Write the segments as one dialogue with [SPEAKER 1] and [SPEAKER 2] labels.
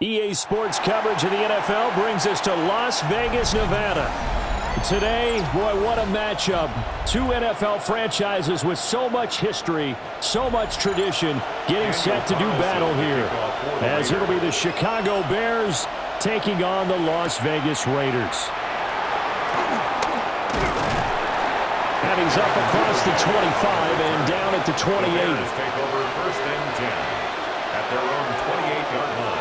[SPEAKER 1] EA Sports coverage of the NFL brings us to Las Vegas, Nevada. Today, boy, what a matchup. Two NFL franchises with so much history, so much tradition, getting set to do battle here. As it'll be the Chicago Bears taking on the Las Vegas Raiders. And he's up across the 25 and down at the 28.
[SPEAKER 2] Take over first and 10 at their own 28-yard line.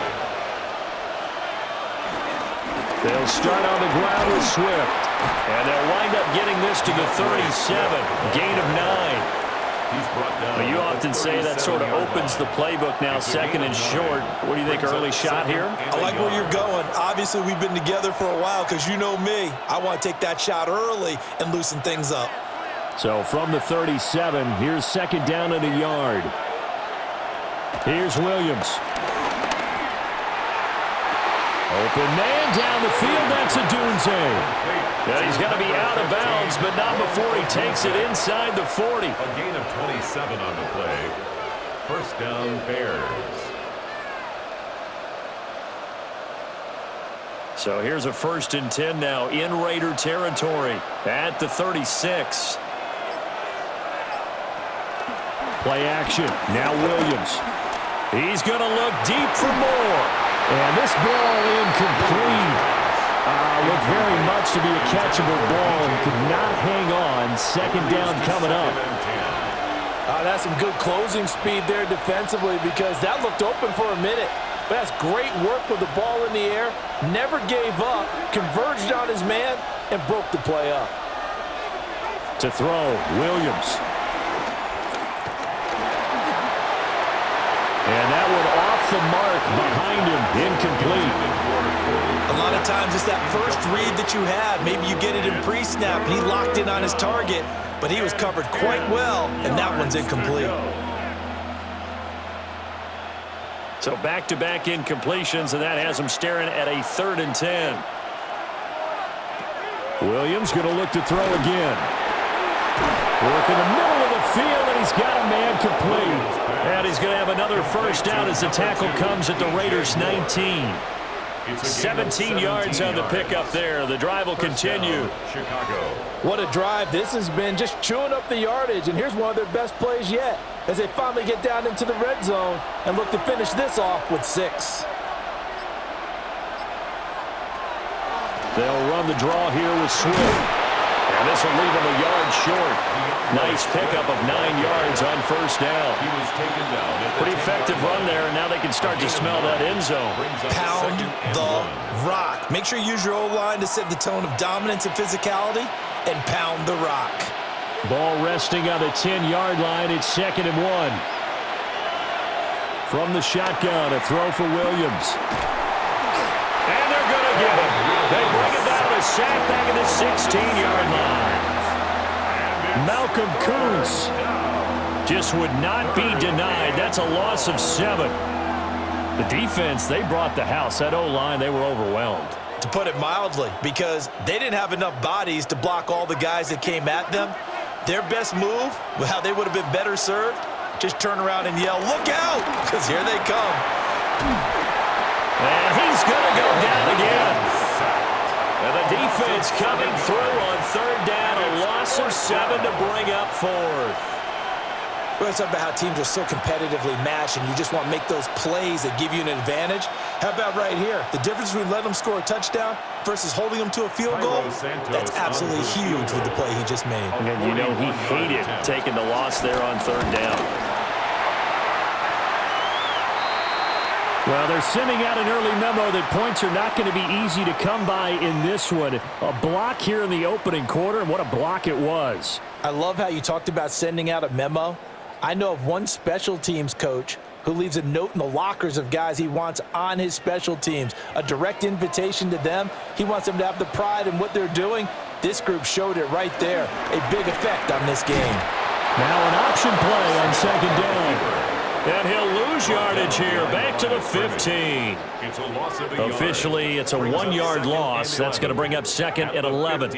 [SPEAKER 1] They'll start on the ground with Swift. And they'll wind up getting this to the 37. Gain of 9. Well, you often say that sort of opens the playbook now, second and short. What do you think, early shot here?
[SPEAKER 3] I like where you're going. Obviously, we've been together for a while because you know me. I want to take that shot early and loosen things up.
[SPEAKER 1] So from the 37, here's second down and a yard. Here's Williams. Open man down the field. That's a Dunze. Yeah, he's got to be out of bounds, but not before he takes it inside the 40.
[SPEAKER 2] A gain of 27 on the play. First down, Bears.
[SPEAKER 1] So here's a 1st and 10 now in Raider territory at the 36. Play action. Now Williams. He's going to look deep for more. And this ball incomplete. Looked very much to be a catchable ball. He could not hang on. Second down coming up.
[SPEAKER 3] That's some good closing speed there defensively because that looked open for a minute. But that's great work with the ball in the air. Never gave up. Converged on his man and broke the play up.
[SPEAKER 1] To throw, Williams. And that one off the mark behind him. Incomplete.
[SPEAKER 3] A lot of times it's that first read that you have. Maybe you get it in pre-snap and he locked in on his target, but he was covered quite well, and that one's incomplete.
[SPEAKER 1] So back-to-back incompletions, and that has him staring at a 3rd and 10. Williams going to look to throw again. Work in the middle of the field, and he's got a man complete. And he's going to have another first down as the tackle comes at the Raiders' 19. 17 yards on the pickup there. The drive will continue.
[SPEAKER 2] Chicago.
[SPEAKER 3] What a drive this has been, just chewing up the yardage. And here's one of their best plays yet as they finally get down into the red zone and look to finish this off with 6.
[SPEAKER 1] They'll run the draw here with Swift. And this will leave him a yard short. Nice pickup of 9 yards on first down.
[SPEAKER 2] He was taken down.
[SPEAKER 1] Pretty effective run there, and now they can start to smell that end zone.
[SPEAKER 3] Pound the rock. Make sure you use your O-line to set the tone of dominance and physicality, and pound the rock.
[SPEAKER 1] Ball resting on the 10-yard line. It's 2nd and 1. From the shotgun, a throw for Williams. And they're going to get him. They bring it down, a sack back at the 16-yard line. Malcolm Kuntz just would not be denied. That's a loss of 7. The defense, they brought the house. That O-line, they were overwhelmed.
[SPEAKER 3] To put it mildly, because they didn't have enough bodies to block all the guys that came at them. Their best move, how they would have been better served, just turn around and yell, "Look out!" because here they come.
[SPEAKER 1] And he's going to go down again. And the defense coming through on 3rd down, a loss of 7 to bring up 4th.
[SPEAKER 3] We're talking about how teams are so competitively matched and you just want to make those plays that give you an advantage. How about right here? The difference between letting them score a touchdown versus holding them to a field goal, that's absolutely huge with the play he just made.
[SPEAKER 1] And you know he hated taking the loss there on 3rd down. Well, they're sending out an early memo that points are not going to be easy to come by in this one. A block here in the opening quarter, and what a block it was.
[SPEAKER 3] I love how you talked about sending out a memo. I know of one special teams coach who leaves a note in the lockers of guys he wants on his special teams, a direct invitation to them. He wants them to have the pride in what they're doing. This group showed it right there. A big effect on this game.
[SPEAKER 1] Now an option play on 2nd down. And he'll lose yardage here, back to the 15. Officially, it's a 1-yard loss. That's going to bring up 2nd and 11.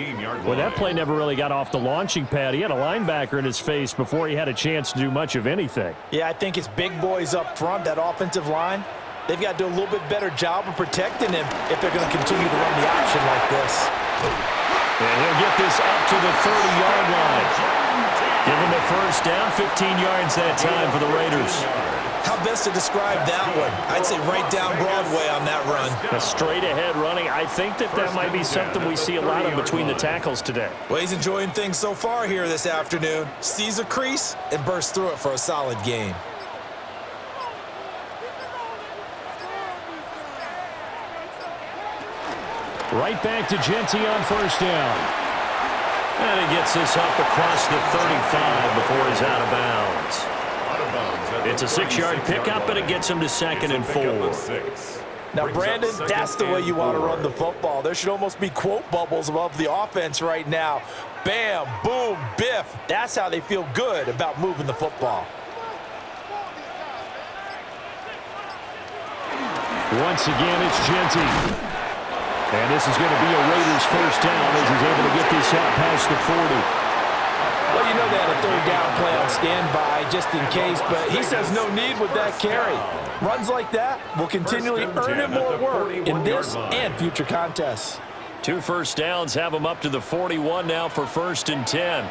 [SPEAKER 1] Well, that play never really got off the launching pad. He had a linebacker in his face before he had a chance to do much of anything.
[SPEAKER 3] Yeah, I think it's big boys up front, that offensive line. They've got to do a little bit better job of protecting him if they're going to continue to run the option like this.
[SPEAKER 1] And he'll get this up to the 30-yard line. Give him a first down, 15 yards that time for the Raiders.
[SPEAKER 3] How best to describe that one? I'd say right down Broadway on that run.
[SPEAKER 1] A straight-ahead running. I think that might be something we see a lot of between the tackles today.
[SPEAKER 3] Well, he's enjoying things so far here this afternoon. Sees a crease and bursts through it for a solid gain.
[SPEAKER 1] Right back to Genty on first down. And he gets this up across the 35 before he's out of bounds. It's a 6-yard pickup, and it gets him to 2nd and 4.
[SPEAKER 3] Now, Brandon, that's the way you want to run the football. There should almost be quote bubbles above the offense right now. Bam, boom, biff. That's how they feel good about moving the football.
[SPEAKER 1] Once again, it's Genty. And this is going to be a Raiders first down as he's able to get this out past the 40.
[SPEAKER 3] Well, you know they had a 3rd down play on standby just in case, but he says no need with that carry. Runs like that will continually earn him more work in this and future contests.
[SPEAKER 1] 2 first downs have him up to the 41 now for 1st and 10.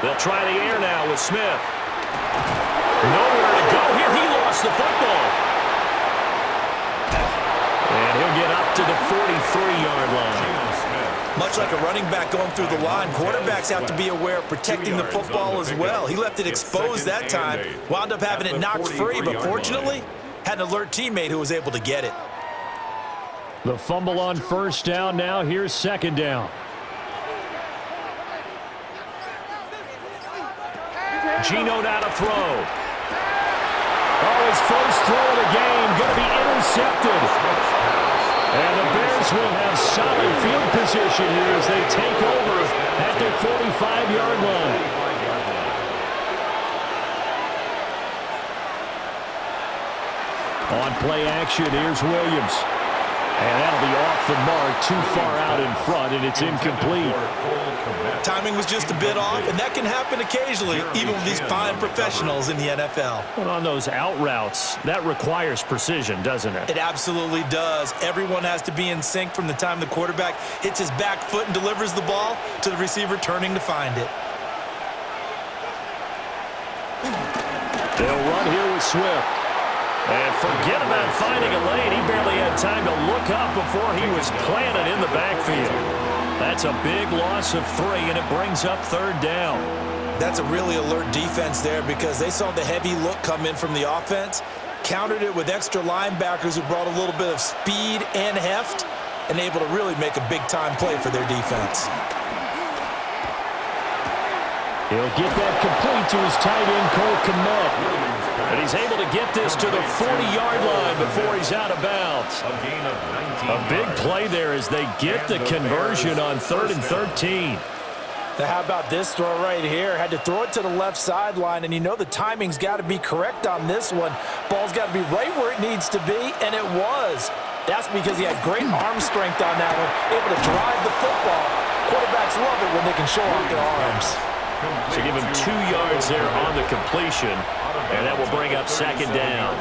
[SPEAKER 1] They'll try the air now with Smith. Nowhere to go here. He lost the football. And he'll get up to the 43-yard line.
[SPEAKER 3] Much like a running back going through the line, quarterbacks have to be aware of protecting the football as well. He left it exposed that time, wound up having it knocked free, but fortunately, had an alert teammate who was able to get it.
[SPEAKER 1] The fumble on first down now. Here's 2nd down. Geno now to throw. Oh, his first throw of the game going to be intercepted. And the Bears will have solid field position here as they take over at their 45-yard line. On play action, here's Williams. And that'll be off the mark, too far out in front, and it's incomplete.
[SPEAKER 3] Timing was just a bit off, and that can happen occasionally, even with these fine professionals in the NFL.
[SPEAKER 1] But on those out routes, that requires precision, doesn't it?
[SPEAKER 3] It absolutely does. Everyone has to be in sync from the time the quarterback hits his back foot and delivers the ball to the receiver turning to find it.
[SPEAKER 1] They'll run here with Swift. And forget about finding a lane. He barely had time to look up before he was planted in the backfield. That's a big loss of 3, and it brings up 3rd down.
[SPEAKER 3] That's a really alert defense there because they saw the heavy look come in from the offense, countered it with extra linebackers who brought a little bit of speed and heft, and able to really make a big-time play for their defense.
[SPEAKER 1] He'll get that complete to his tight end, Cole Kmet. And he's able to get this to the 40-yard line before he's out of bounds. A big play there as they get the conversion on 3rd and 13.
[SPEAKER 3] Now, how about this throw right here? Had to throw it to the left sideline, and you know the timing's got to be correct on this one. Ball's got to be right where it needs to be, and it was. That's because he had great arm strength on that one, able to drive the football. Quarterbacks love it when they can show off their arms.
[SPEAKER 1] So give him 2 yards there on the completion, and that will bring up 2nd down.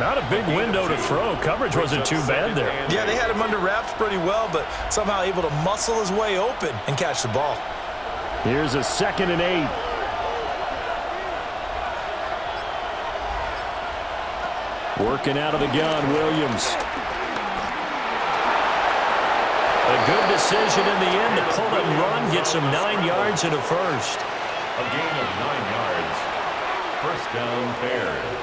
[SPEAKER 1] Not a big window to throw. Coverage wasn't too bad there.
[SPEAKER 3] Yeah, they had him under wraps pretty well, but somehow able to muscle his way open and catch the ball.
[SPEAKER 1] Here's a 2nd and 8. Working out of the gun, Williams. A good decision in the end to pull it and run, gets him 9 yards and a first.
[SPEAKER 2] A gain of 9 yards. First down, Bears.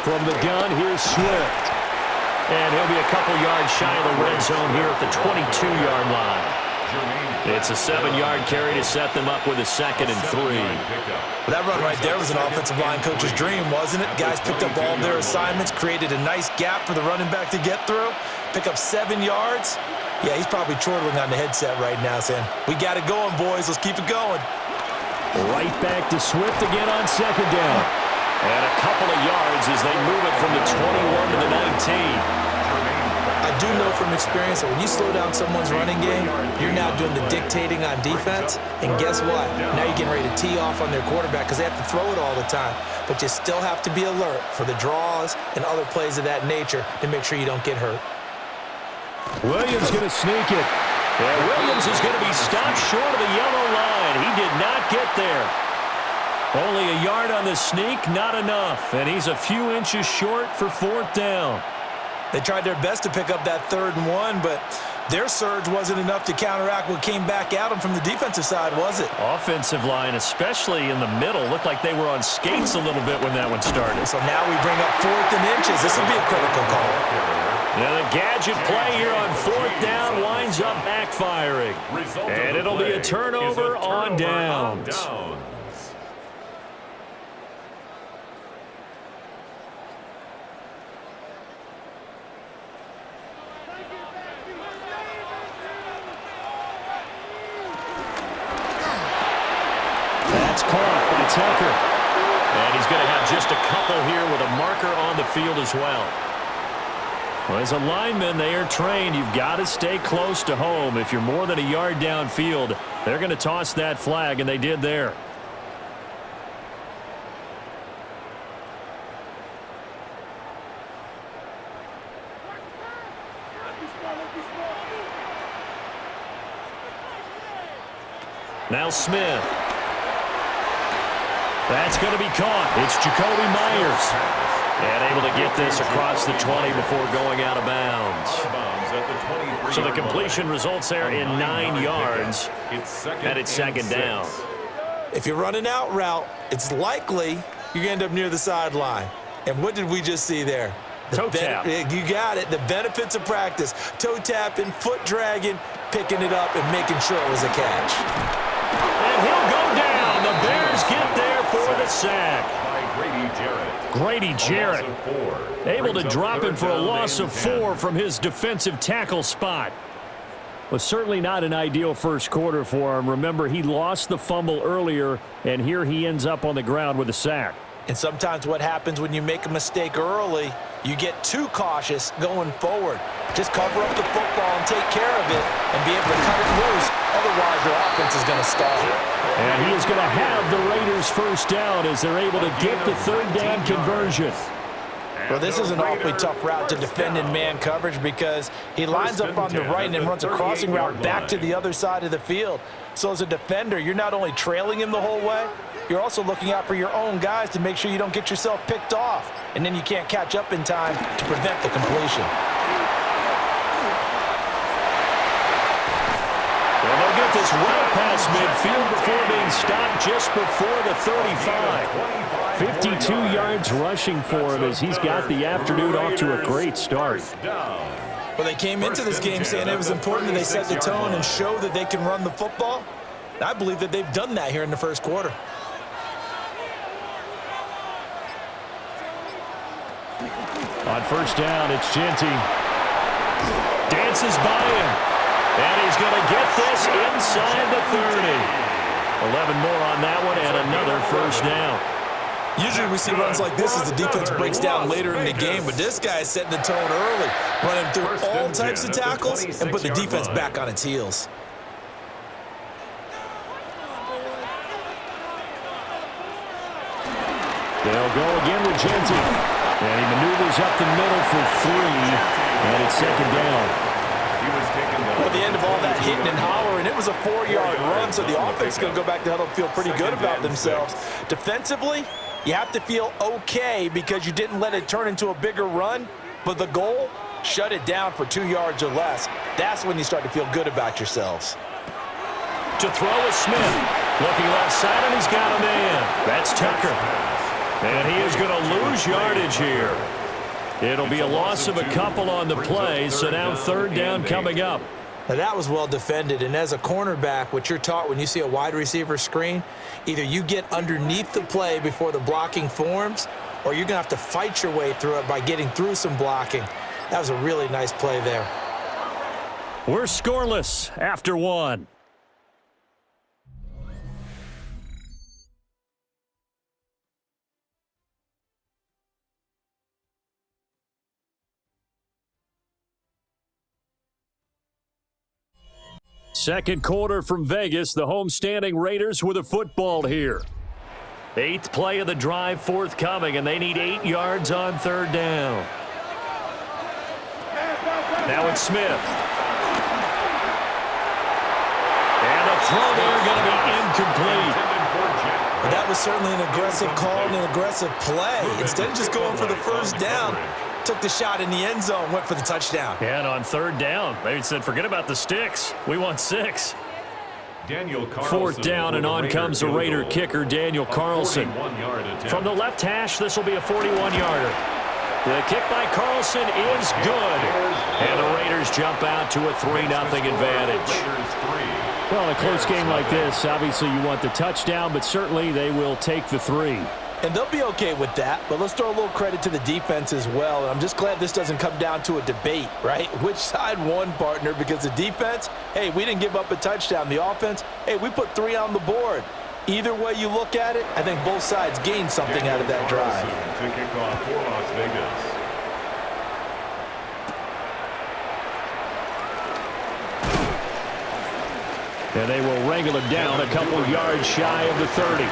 [SPEAKER 1] From the gun, here's Swift. And he'll be a couple yards shy of the red zone here at the 22-yard line. It's a 7-yard carry to set them up with a 2nd and 3.
[SPEAKER 3] That run right there was an offensive line coach's dream, wasn't it? Guys picked up all their assignments, created a nice gap for the running back to get through, pick up 7 yards. Yeah, he's probably chortling on the headset right now saying, we got it going, boys. Let's keep it going.
[SPEAKER 1] Right back to Swift again on 2nd down. And a couple of yards as they move it from the 21 to the 19.
[SPEAKER 3] I do know from experience that when you slow down someone's running game, you're now doing the dictating on defense. And guess what? Now you're getting ready to tee off on their quarterback because they have to throw it all the time. But you still have to be alert for the draws and other plays of that nature to make sure you don't get hurt.
[SPEAKER 1] Williams going to sneak it. And Williams is going to be stopped short of the yellow line. He did not get there. Only a yard on the sneak, not enough. And he's a few inches short for 4th down.
[SPEAKER 3] They tried their best to pick up that 3rd and 1, but their surge wasn't enough to counteract what came back at them from the defensive side, was it?
[SPEAKER 1] Offensive line, especially in the middle, looked like they were on skates a little bit when that one started.
[SPEAKER 3] So now we bring up 4th and inches. This would be a critical call.
[SPEAKER 1] Now the gadget play here on 4th down winds up backfiring. And it'll be a turnover on downs. That's caught by Tucker. And he's going to have just a couple here with a marker on the field as well. Well, as a lineman, they are trained. You've got to stay close to home. If you're more than a yard downfield, they're going to toss that flag, and they did there. Now Smith. That's going to be caught. It's Jacoby Myers. And able to get this across the 20 before going out of bounds. So the completion results there in 9 yards. And it's 2nd down.
[SPEAKER 3] If you're running out route, it's likely you're going to end up near the sideline. And what did we just see there?
[SPEAKER 1] Toe tap.
[SPEAKER 3] You got it. The benefits of practice. Toe tapping, foot dragging, picking it up, and making sure it was a catch.
[SPEAKER 1] And he'll go down. The Bears get there for the sack. Grady Jarrett able to drop him for a loss of 4 from his defensive tackle spot. Was certainly not an ideal first quarter for him. Remember, he lost the fumble earlier, and here he ends up on the ground with a sack.
[SPEAKER 3] And sometimes what happens when you make a mistake early, you get too cautious going forward. Just cover up the football and take care of it and be able to cut it loose. Otherwise, your offense is going to stall.
[SPEAKER 1] And he is going to have the Raiders first down as they're able to get the 3rd down conversion.
[SPEAKER 3] Well, this is an awfully tough route to defend in man coverage because he lines up on the right and then runs a crossing route back to the other side of the field. So as a defender, you're not only trailing him the whole way, you're also looking out for your own guys to make sure you don't get yourself picked off. And then you can't catch up in time to prevent the completion.
[SPEAKER 1] And they'll get this right past midfield before being stopped just before the 35. 52 yards rushing for him as he's got the afternoon off to a great start.
[SPEAKER 3] Well, they came into this game saying it was important that they set the tone and show that they can run the football. I believe that they've done that here in the first quarter.
[SPEAKER 1] On first down, it's Genty. Dances by him. And he's going to get this inside the 30. 11 more on that one and another first down.
[SPEAKER 3] Usually we see runs like this as the defense breaks down later in the game, but this guy is setting the tone early, running through all types of tackles and put the defense back on its heels.
[SPEAKER 1] They'll go again with Genty. And he maneuvers up the middle for 3, and it's 2nd down.
[SPEAKER 3] At the end of all that hitting and hollering, it was a 4-yard run, so the offense is going to go back to huddle and feel pretty good about themselves. Defensively, you have to feel okay because you didn't let it turn into a bigger run, but the goal, shut it down for 2 yards or less. That's when you start to feel good about yourselves.
[SPEAKER 1] To throw is Smith. Looking left side, and he's got a man. That's Tucker. And he is going to lose yardage here. It'll be a loss of a couple on the play, so now 3rd down coming up.
[SPEAKER 3] Now that was well defended, and as a cornerback, what you're taught when you see a wide receiver screen, either you get underneath the play before the blocking forms, or you're going to have to fight your way through it by getting through some blocking. That was a really nice play there.
[SPEAKER 1] We're scoreless after 1. Second quarter from Vegas. The homestanding Raiders with a football here. 8th play of the drive forthcoming, and they need 8 yards on third down. Now it's Smith. And the throw there going to be incomplete.
[SPEAKER 3] But that was certainly an aggressive call and an aggressive play. Instead of just going for the first down, took the shot in the end zone, went for the touchdown.
[SPEAKER 1] Yeah, and on third down, they said, forget about the sticks. We want 6. Fourth down, and on comes the Raider kicker, Daniel Carlson. From the left hash, this will be a 41-yarder. The kick by Carlson is good. And the Raiders jump out to a 3-0 advantage.
[SPEAKER 4] Well, in a close game like this, obviously you want the touchdown, but certainly they will take the 3.
[SPEAKER 3] And they'll be okay with that, but let's throw a little credit to the defense as well. And I'm just glad this doesn't come down to a debate, right? Which side won, partner? Because the defense, hey, we didn't give up a touchdown. The offense, hey, we put 3 on the board. Either way you look at it, I think both sides gained something out of that drive.
[SPEAKER 2] To kick off for Las Vegas.
[SPEAKER 1] And they will wrangle him down a couple yards shy of the 30.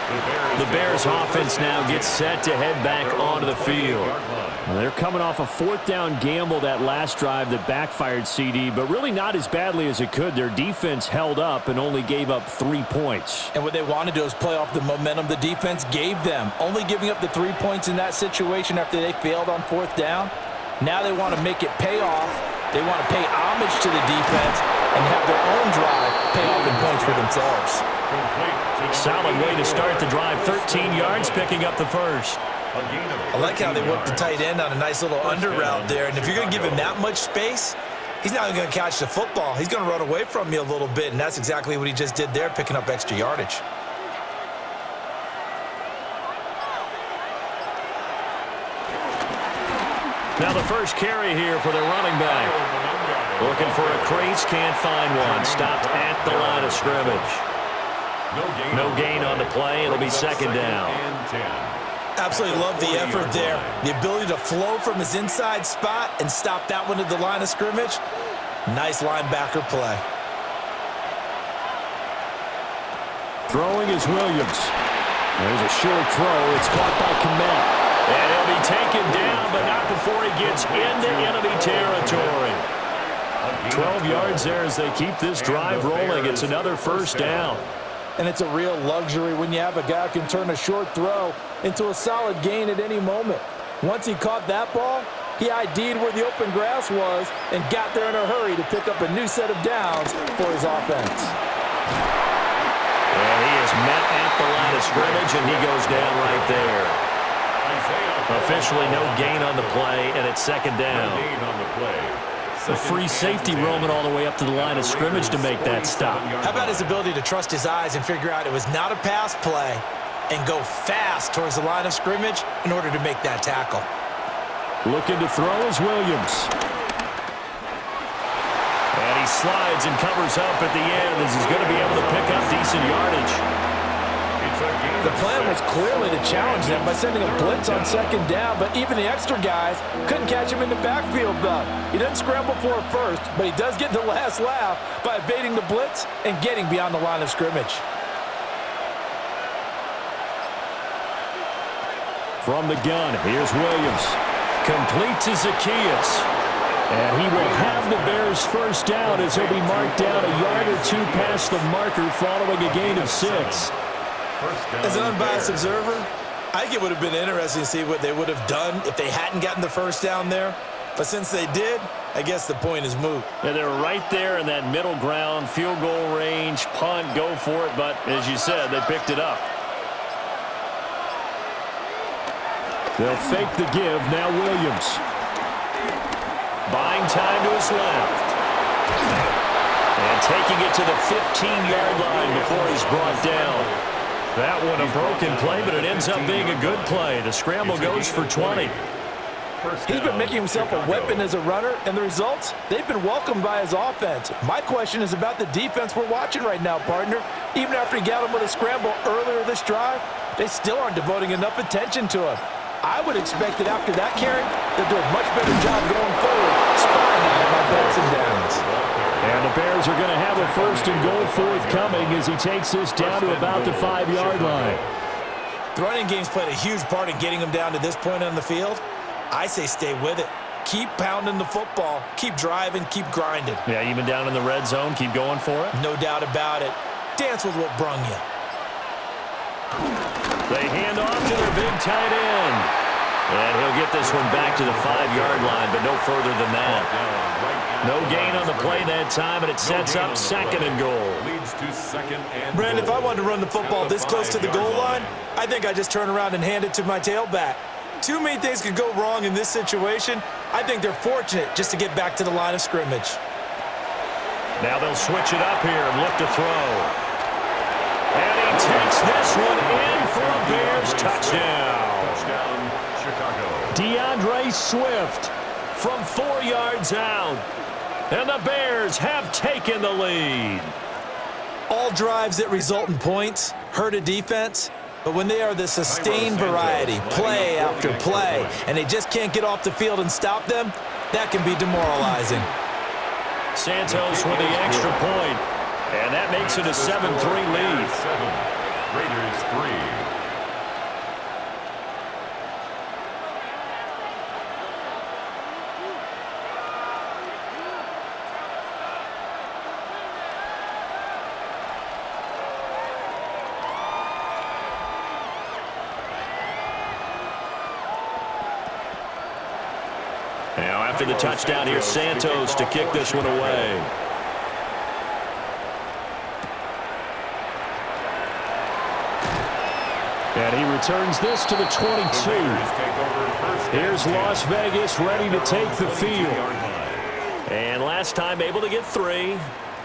[SPEAKER 1] The Bears offense now gets set to head back onto the field.
[SPEAKER 4] Well, they're coming off a 4th down gamble that last drive that backfired, CD, but really not as badly as it could. Their defense held up and only gave up 3 points.
[SPEAKER 3] And what they want to do is play off the momentum the defense gave them. Only giving up the 3 points in that situation after they failed on 4th down. Now they want to make it pay off. They want to pay homage to the defense and have their own drive pay off in points for themselves.
[SPEAKER 1] Solid way to start the drive. 13 yards, picking up the first.
[SPEAKER 3] I like how they worked the tight end on a nice little under route there. And if you're going to give him that much space, he's not going to catch the football. He's going to run away from you a little bit, and that's exactly what he just did there, picking up extra yardage.
[SPEAKER 1] Now the first carry here for the running back. Looking for a crease, can't find one. Stopped at the line of scrimmage. No gain on the play. It'll be second down.
[SPEAKER 3] Absolutely love the effort there. The ability to flow from his inside spot and stop that one at the line of scrimmage. Nice linebacker play.
[SPEAKER 4] Throwing is Williams. There's a short throw. It's caught by Komet.
[SPEAKER 1] And he'll be taken down, but not before he gets into enemy territory. 12 yards there as they keep this drive rolling. It's another first down.
[SPEAKER 3] And it's a real luxury when you have a guy who can turn a short throw into a solid gain at any moment. Once he caught that ball, he ID'd where the open grass was and got there in a hurry to pick up a new set of downs for his offense.
[SPEAKER 1] And he is met at the line of scrimmage, and he goes down right there. Officially no gain on the play, and it's second down.
[SPEAKER 4] A free safety roaming all the way up to the line of scrimmage to make that stop.
[SPEAKER 3] How about his ability to trust his eyes and figure out it was not a pass play and go fast towards the line of scrimmage in order to make that tackle.
[SPEAKER 4] Looking to throw is Williams.
[SPEAKER 1] And he slides and covers up at the end as he's going to be able to pick up decent yardage.
[SPEAKER 3] The plan was clearly to challenge them by sending a blitz on second down, but even the extra guys couldn't catch him in the backfield, though. He doesn't scramble for a first, but he does get the last laugh by evading the blitz and getting beyond the line of scrimmage.
[SPEAKER 4] From the gun, here's Williams.
[SPEAKER 1] Complete to Zacchaeus.
[SPEAKER 4] And he will have the Bears first down as he'll be marked down a yard or two past the marker following a gain of 6.
[SPEAKER 3] As an unbiased observer, I think it would have been interesting to see what they would have done if they hadn't gotten the first down there. But since they did, I guess the point is moot.
[SPEAKER 4] Yeah, they're right there in that middle ground, field goal range, punt, go for it. But as you said, they picked it up. They'll fake the give. Now Williams.
[SPEAKER 1] Buying time to his left. And taking it to the 15-yard line before he's brought down. That one a broken play, but it ends up being a good play. The scramble goes for 20.
[SPEAKER 3] He's been making himself a weapon as a runner, and the results, they've been welcomed by his offense. My question is about the defense we're watching right now, partner. Even after he got him with a scramble earlier this drive, they still aren't devoting enough attention to him. I would expect that after that carry, they'll do a much better job going forward, spying on him on backs and downs.
[SPEAKER 4] And the Bears are going to have a 1st and goal forthcoming as he takes this down to about the 5-yard line.
[SPEAKER 3] The running game's played a huge part in getting them down to this point on the field. I say stay with it. Keep pounding the football. Keep driving. Keep grinding.
[SPEAKER 4] Yeah, even down in the red zone, keep going for it.
[SPEAKER 3] No doubt about it. Dance with what brung you.
[SPEAKER 4] They hand off to their big tight end. And he'll get this one back to the 5-yard line, but no further than that. No gain on the play that time, and it sets up 2nd and goal.
[SPEAKER 3] Brandon, if I wanted to run the football this close to the goal line, I think I just turn around and hand it to my tailback. Too many things could go wrong in this situation. I think they're fortunate just to get back to the line of scrimmage.
[SPEAKER 4] Now they'll switch it up here and look to throw. And he takes this one in for a Bears touchdown.
[SPEAKER 2] Chicago.
[SPEAKER 4] DeAndre Swift from 4 yards out. And the Bears have taken the lead.
[SPEAKER 3] All drives that result in points hurt a defense, but when they are the sustained variety, play after play, and they just can't get off the field and stop them, that can be demoralizing.
[SPEAKER 4] Santos with the extra point, and that makes it a 7-3 lead.
[SPEAKER 2] Raiders 3.
[SPEAKER 4] Now after the touchdown, here's Santos to kick this one away. And he returns this to the 22. Here's Las Vegas ready to take the field. And last time able to get 3.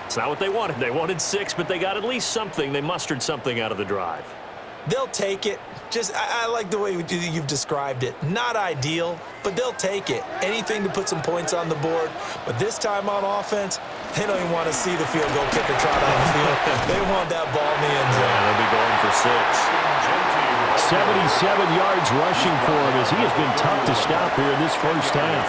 [SPEAKER 4] It's not what they wanted. They wanted 6, but they got at least something. They mustered something out of the drive.
[SPEAKER 3] They'll take it. I like the way you've described it. Not ideal, but they'll take it. Anything to put some points on the board. But this time on offense, they don't even want to see the field goal kicker trot on the field. They want that ball in the end zone.
[SPEAKER 4] Yeah, they'll be going for 6. 77 yards rushing for him as he has been tough to stop here in this first half.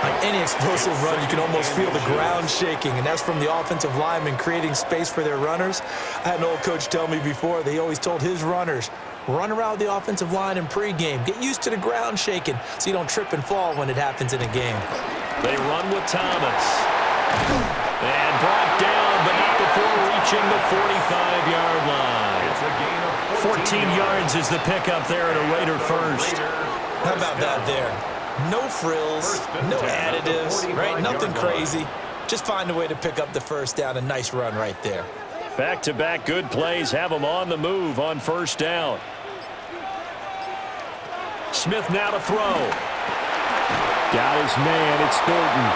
[SPEAKER 3] On any explosive run, you can almost feel the ground shaking, and that's from the offensive linemen creating space for their runners. I had an old coach tell me before, they always told his runners, run around the offensive line in pregame. Get used to the ground shaking so you don't trip and fall when it happens in a game.
[SPEAKER 4] They run with Thomas. And brought down, but not before reaching the 45-yard line.
[SPEAKER 2] It's a gain of
[SPEAKER 4] 14 yards is the pickup there at a Raider first.
[SPEAKER 3] How about that there? No frills, no additives, right? Nothing crazy. Just find a way to pick up the first down. A nice run right there.
[SPEAKER 4] Back-to-back good plays have them on the move on first down. Smith now to throw. Got his man, it's Thornton.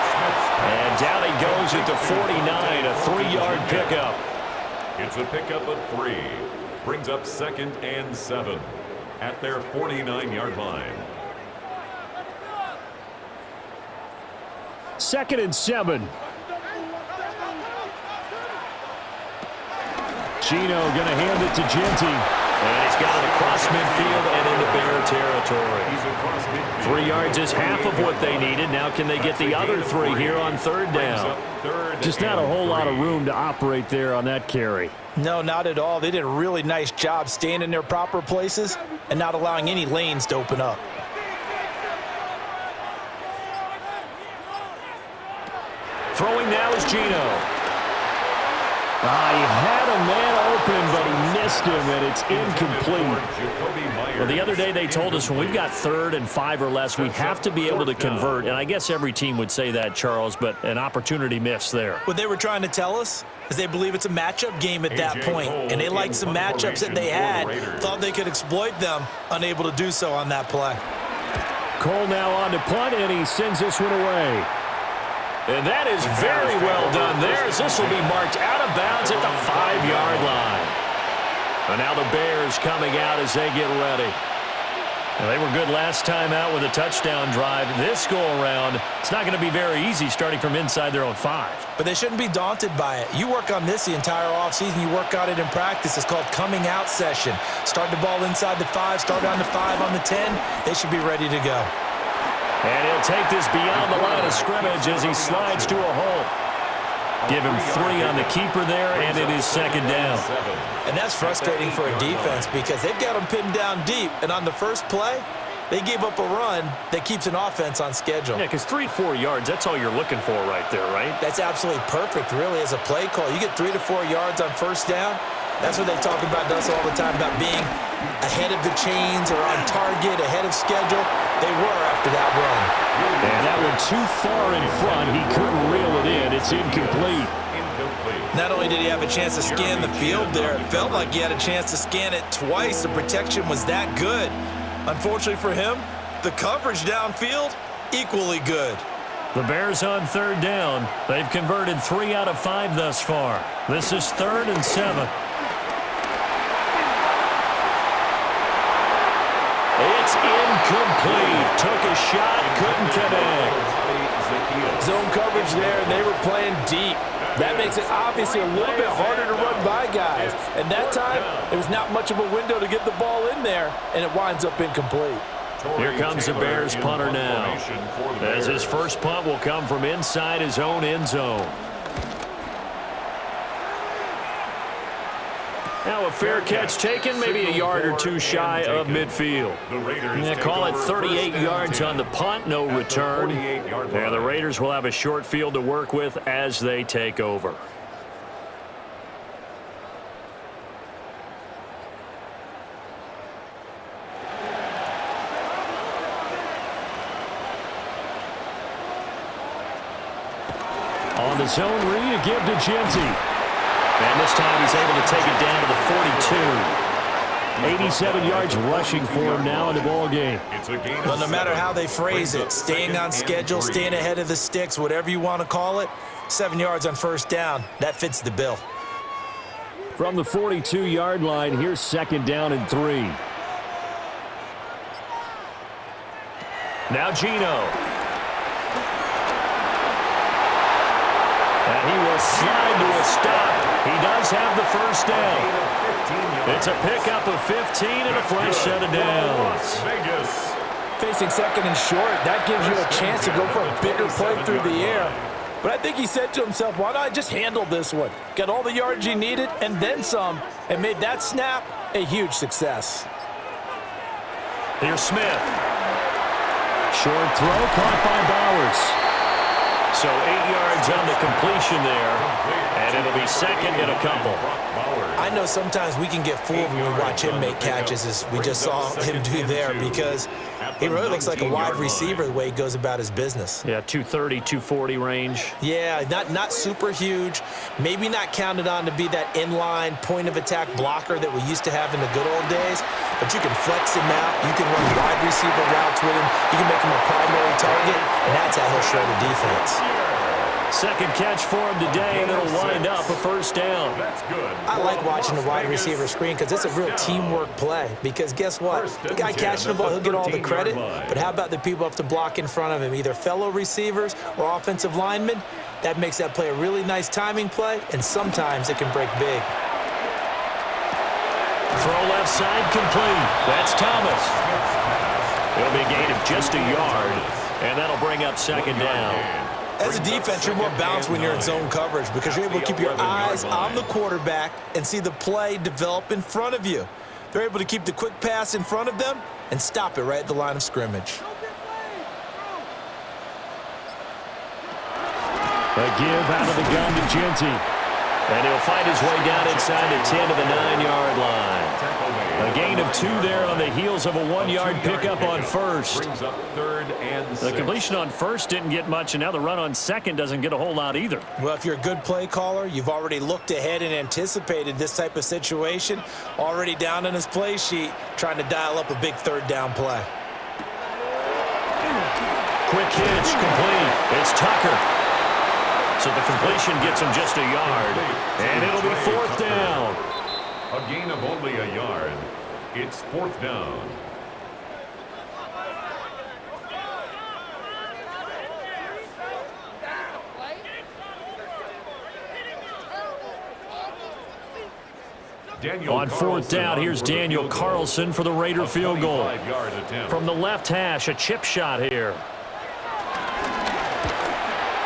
[SPEAKER 4] And down he goes at the 49, a 3-yard pickup.
[SPEAKER 2] It's a pickup of 3. Brings up 2nd and 7 at their 49-yard line.
[SPEAKER 4] 2nd and 7. Gino going to hand it to Genty. And he's got it across midfield and into Bear territory. 3 yards is half of what they needed. Now can they get the other 3 here on 3rd down? Just not a whole lot of room to operate there on that carry.
[SPEAKER 3] No, not at all. They did a really nice job staying in their proper places and not allowing any lanes to open up.
[SPEAKER 4] Throwing now is Gino. He had a man open, but he missed him, and it's incomplete. Well, the other day they told us when we've got 3rd and 5 or less, we have to be able to convert. And I guess every team would say that, Charles, but an opportunity miss there.
[SPEAKER 3] What they were trying to tell us is they believe it's a matchup game at that point, and they liked some matchups that they had, thought they could exploit them, unable to do so on that play.
[SPEAKER 4] Cole now on to punt, and he sends this one away. And that is very well done there, as this will be marked out of bounds at the 5-yard line. And now the Bears coming out as they get ready. Well, they were good last time out with a touchdown drive. This go-around, it's not going to be very easy starting from inside their own 5.
[SPEAKER 3] But they shouldn't be daunted by it. You work on this the entire offseason. You work on it in practice. It's called coming out session. Start the ball inside the 5, start on the 5, on the 10. They should be ready to go.
[SPEAKER 4] And he'll take this beyond the line of scrimmage as he slides to a hole. Give him 3 on the keeper there, and it is second down.
[SPEAKER 3] And that's frustrating for a defense because they've got them pinned down deep, and on the first play, they gave up a run that keeps an offense on schedule.
[SPEAKER 4] Yeah, because 3 to 4 yards, that's all you're looking for right there, right?
[SPEAKER 3] That's absolutely perfect, really, as a play call. You get 3 to 4 yards on first down. That's what they talk about us all the time, about being ahead of the chains or on target, ahead of schedule. They were after that run.
[SPEAKER 4] And that one too far in front. He couldn't reel it in. It's incomplete.
[SPEAKER 3] Not only did he have a chance to scan the field there, it felt like he had a chance to scan it twice. The protection was that good. Unfortunately for him, the coverage downfield, equally good.
[SPEAKER 4] The Bears on third down. They've converted 3 out of 5 thus far. This is 3rd and 7. It's incomplete. Took a shot, couldn't connect.
[SPEAKER 3] Zone coverage there, and they were playing deep. That makes it obviously a little bit harder to run by guys. And that time, there was not much of a window to get the ball in there, and it winds up incomplete.
[SPEAKER 4] Here comes the Bears punter now, as his first punt will come from inside his own end zone. Now a fair catch taken, maybe a yard or 2 shy of midfield. Yeah, call it 38 yards on the punt, no return. And the Raiders will have a short field to work with as they take over. On the zone read, a give to Genty. And this time he's able to take it down to the 42. 87 yards rushing for him now in the ball game.
[SPEAKER 3] Well, no matter how they phrase it, staying on schedule, staying ahead of the sticks, whatever you want to call it, 7 yards on first down, that fits the bill.
[SPEAKER 4] From the 42-yard line, here's 2nd down and 3. Now Gino. And he will slide to a stop. He does have the first down. It's a pickup of 15 and a fresh set of downs.
[SPEAKER 3] Facing 2nd and short, that gives you a chance to go for a bigger play through the air. But I think he said to himself, why not just handle this one? Got all the yards he needed and then some, and made that snap a huge success.
[SPEAKER 4] Here's Smith. Short throw caught by Bowers. So 8 yards on the completion there, and it'll be 2nd and a couple.
[SPEAKER 3] I know sometimes we can get fooled when we watch him make catches, as we just saw him do there, because he really looks like a wide receiver the way he goes about his business.
[SPEAKER 4] Yeah, 230, 240 range.
[SPEAKER 3] Yeah, not super huge, maybe not counted on to be that inline point-of-attack blocker that we used to have in the good old days, but you can flex him out, you can run wide receiver routes with him, you can make him a primary target, and that's how he'll shred a defense.
[SPEAKER 4] 2nd catch for him today, and it'll wind up a first down.
[SPEAKER 3] I like watching the wide receiver screen because it's a real teamwork play. Because guess what? The guy catching the ball, he'll get all the credit. But how about the people up to block in front of him, either fellow receivers or offensive linemen? That makes that play a really nice timing play, and sometimes it can break big.
[SPEAKER 4] Throw left side complete. That's Thomas. It'll be a gain of just a yard, and that'll bring up 2nd down.
[SPEAKER 3] As a defense, you're more balanced when you're in zone coverage because you're able to keep your eyes on the quarterback and see the play develop in front of you. They're able to keep the quick pass in front of them and stop it right at the line of scrimmage.
[SPEAKER 4] A give out of the gun to Genty. And he'll find his way down inside the 10 to the 9-yard line. A gain of 2 there on the heels of a 1-yard pickup on first. The completion on first didn't get much, and now the run on second doesn't get a whole lot either.
[SPEAKER 3] Well, if you're a good play caller, you've already looked ahead and anticipated this type of situation, already down on his play sheet, trying to dial up a big 3rd down play.
[SPEAKER 4] Quick hitch, complete. It's Tucker. So the completion gets him just a yard, and it'll be 4th down.
[SPEAKER 2] A gain of only a yard. It's 4th down.
[SPEAKER 4] On 4th down, here's Daniel Carlson for the Raider field goal. From the left hash, a chip shot here.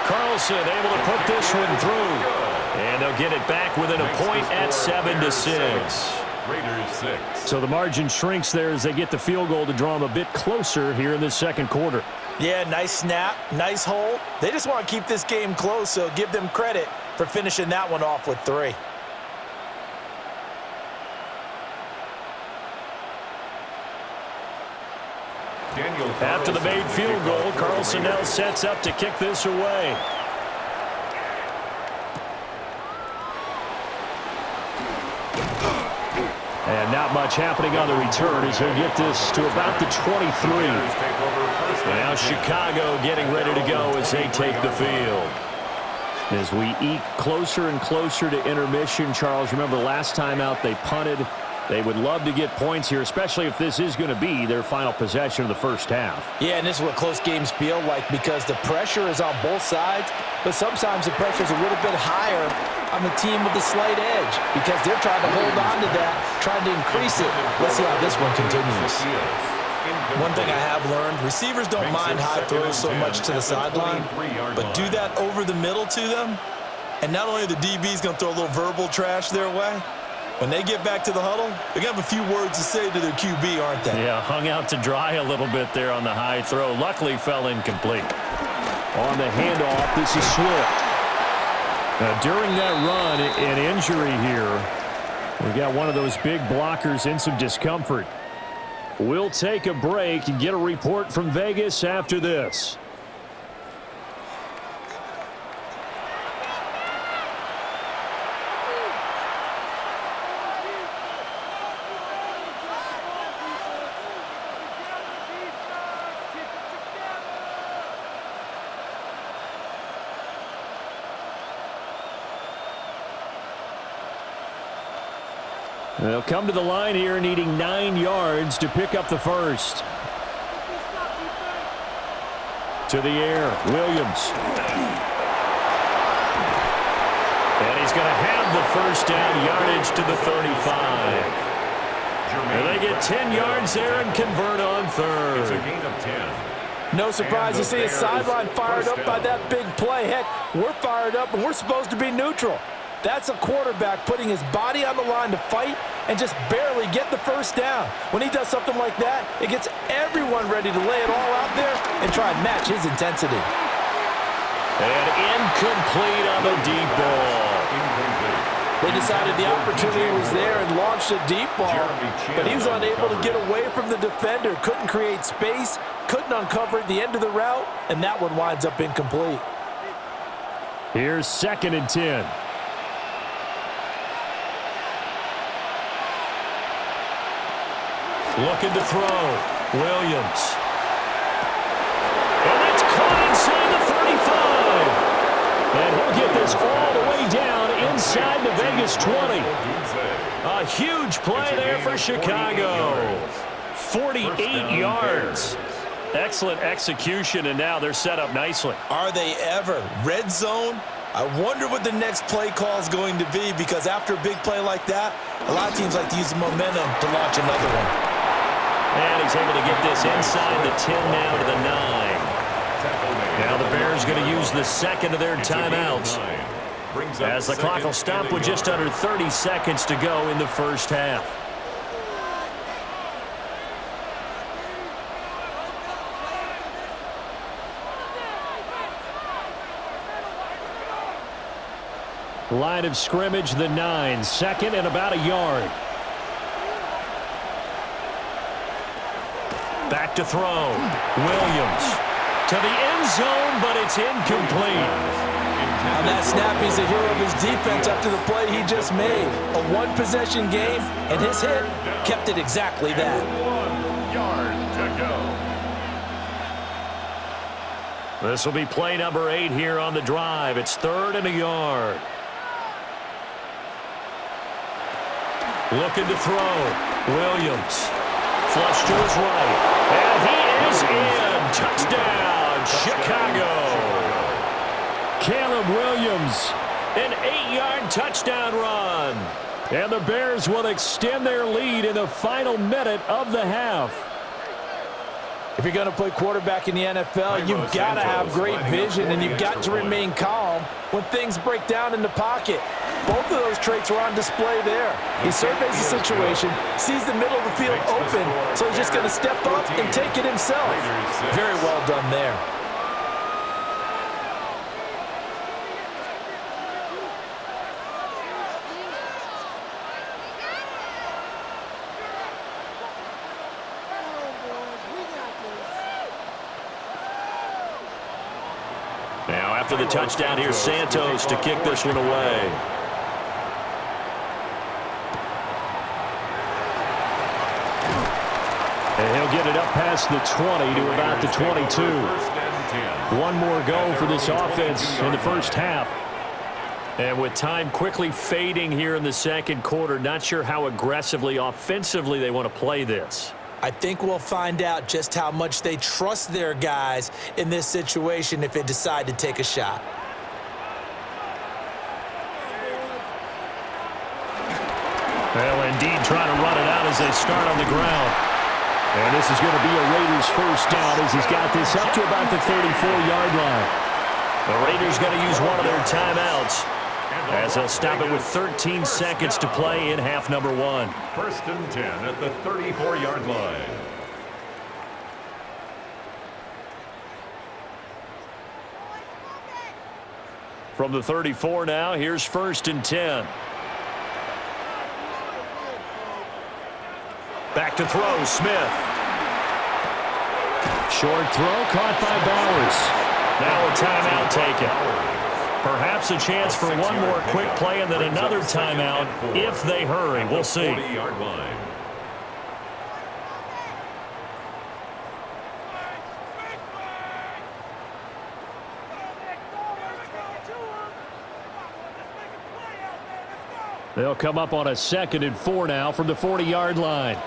[SPEAKER 4] Carlson able to put this one through. And they'll get it back within a point at 7-6.
[SPEAKER 2] Raiders 6.
[SPEAKER 4] So the margin shrinks there as they get the field goal to draw them a bit closer here in this second quarter.
[SPEAKER 3] Yeah, nice snap, nice hole. They just want to keep this game close, so give them credit for finishing that one off with 3.
[SPEAKER 4] After the made field goal, Carlson now sets up to kick this away. And not much happening on the return as he'll get this to about the 23. Now Chicago getting ready to go as they take the field. As we eke closer and closer to intermission, Charles, remember last time out they punted. They would love to get points here, especially if this is going to be their final possession of the first half.
[SPEAKER 3] Yeah, and this is what close games feel like because the pressure is on both sides, but sometimes the pressure is a little bit higher on the team with the slight edge because they're trying to hold on to that, trying to increase it. Let's see how this one continues. One thing I have learned, receivers don't mind high throws so much to the sideline, but do that over the middle to them, and not only are the DBs going to throw a little verbal trash their way, when they get back to the huddle, they're going to have a few words to say to their QB, aren't they?
[SPEAKER 4] Yeah, hung out to dry a little bit there on the high throw. Luckily, fell incomplete. On the handoff, this is Swift. Now, during that run, an injury here. We got one of those big blockers in some discomfort. We'll take a break and get a report from Vegas after this. They'll come to the line here needing 9 yards to pick up the first. To the air, Williams. And he's going to have the first down, yardage to the 35. And they get 10 yards there and convert on third.
[SPEAKER 2] It's a gain of 10.
[SPEAKER 3] No surprise to see a sideline fired up by that big play. Heck, we're fired up and we're supposed to be neutral. That's a quarterback putting his body on the line to fight and just barely get the first down. When he does something like that, it gets everyone ready to lay it all out there and try and match his intensity.
[SPEAKER 4] And incomplete on the deep ball.
[SPEAKER 3] They decided the opportunity was there and launched a deep ball, but he was unable to get away from the defender, couldn't create space, couldn't uncover at the end of the route, and that one winds up incomplete.
[SPEAKER 4] Here's 2nd and 10. Looking to throw. Williams. And it's caught inside the 35. And he'll get this all the way down inside the Vegas 20. A huge play there for Chicago. 48 yards. Excellent execution, and now they're set up nicely.
[SPEAKER 3] Are they ever? Red zone? I wonder what the next play call is going to be because after a big play like that, a lot of teams like to use the momentum to launch another one.
[SPEAKER 4] And he's able to get this inside the 10 now to the 9. Now the Bears going to use the second of their timeouts as the clock will stop with just under 30 seconds to go in the first half. Line of scrimmage, the 9. 2nd and about a yard. Back to throw. Williams to the end zone, but it's incomplete.
[SPEAKER 3] On that snap, he's the hero of his defense after the play he just made. A one-possession game, and his hit kept it exactly that.
[SPEAKER 2] 1 yard to go.
[SPEAKER 4] This will be play number 8 here on the drive. It's 3rd and a yard. Looking to throw. Williams. Flush to his right. And he is in. Touchdown, Chicago. Caleb Williams, an 8-yard touchdown run. And the Bears will extend their lead in the final minute of the half.
[SPEAKER 3] If you're going to play quarterback in the NFL, you've got to have great vision, and you've got to remain calm when things break down in the pocket. Both of those traits were on display there. He surveys the situation, sees the middle of the field open, so he's just going to step up and take it himself. Very well done there.
[SPEAKER 4] Now, after the touchdown, here's Santos to kick this one away. And he'll get it up past the 20 to about the 22. One more go for this offense in the first half. And with time quickly fading here in the second quarter, not sure how aggressively, offensively they want to play this.
[SPEAKER 3] I think we'll find out just how much they trust their guys in this situation if they decide to take a shot.
[SPEAKER 4] Well, indeed, trying to run it out as they start on the ground. And this is going to be a Raiders first down as he's got this up to about the 34-yard line. The Raiders going to use one of their timeouts as they'll stop it with 13 seconds to play in half number one.
[SPEAKER 2] 1st and 10 at the 34-yard line.
[SPEAKER 4] From the 34 now, here's 1st and 10. Back to throw, Smith. Short throw caught by Bowers. Now a timeout taken. Perhaps a chance for one more quick play and then another timeout if they hurry. We'll see.
[SPEAKER 2] 40-yard line.
[SPEAKER 4] They'll come up on a 2nd and 4 now from the 40-yard line.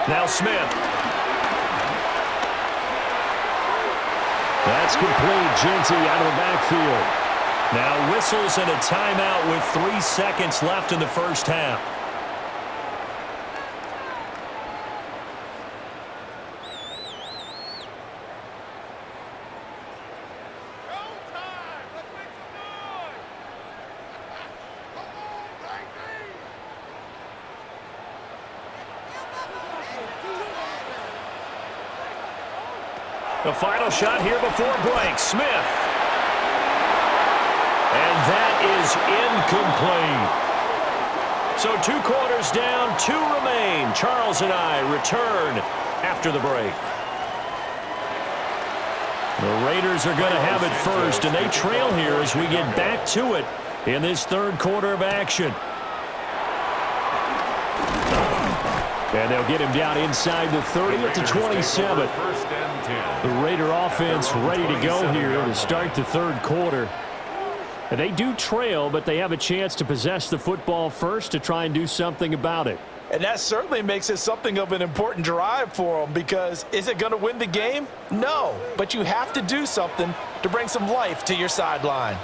[SPEAKER 4] Now Smith. That's complete. Genty out of the backfield. Now whistles and a timeout with 3 seconds left in the first half. The final shot here before break. Smith. And that is incomplete. So 2 quarters down, 2 remain. Charles and I return after the break. The Raiders are going to have it first, and they trail here as we get back to it in this 3rd quarter of action. And they'll get him down inside the 30 at the 27. The Raider offense ready to go here to start the 3rd quarter. And they do trail, but they have a chance to possess the football first to try and do something about it.
[SPEAKER 3] And that certainly makes it something of an important drive for them, because is it going to win the game? No, but you have to do something to bring some life to your sideline.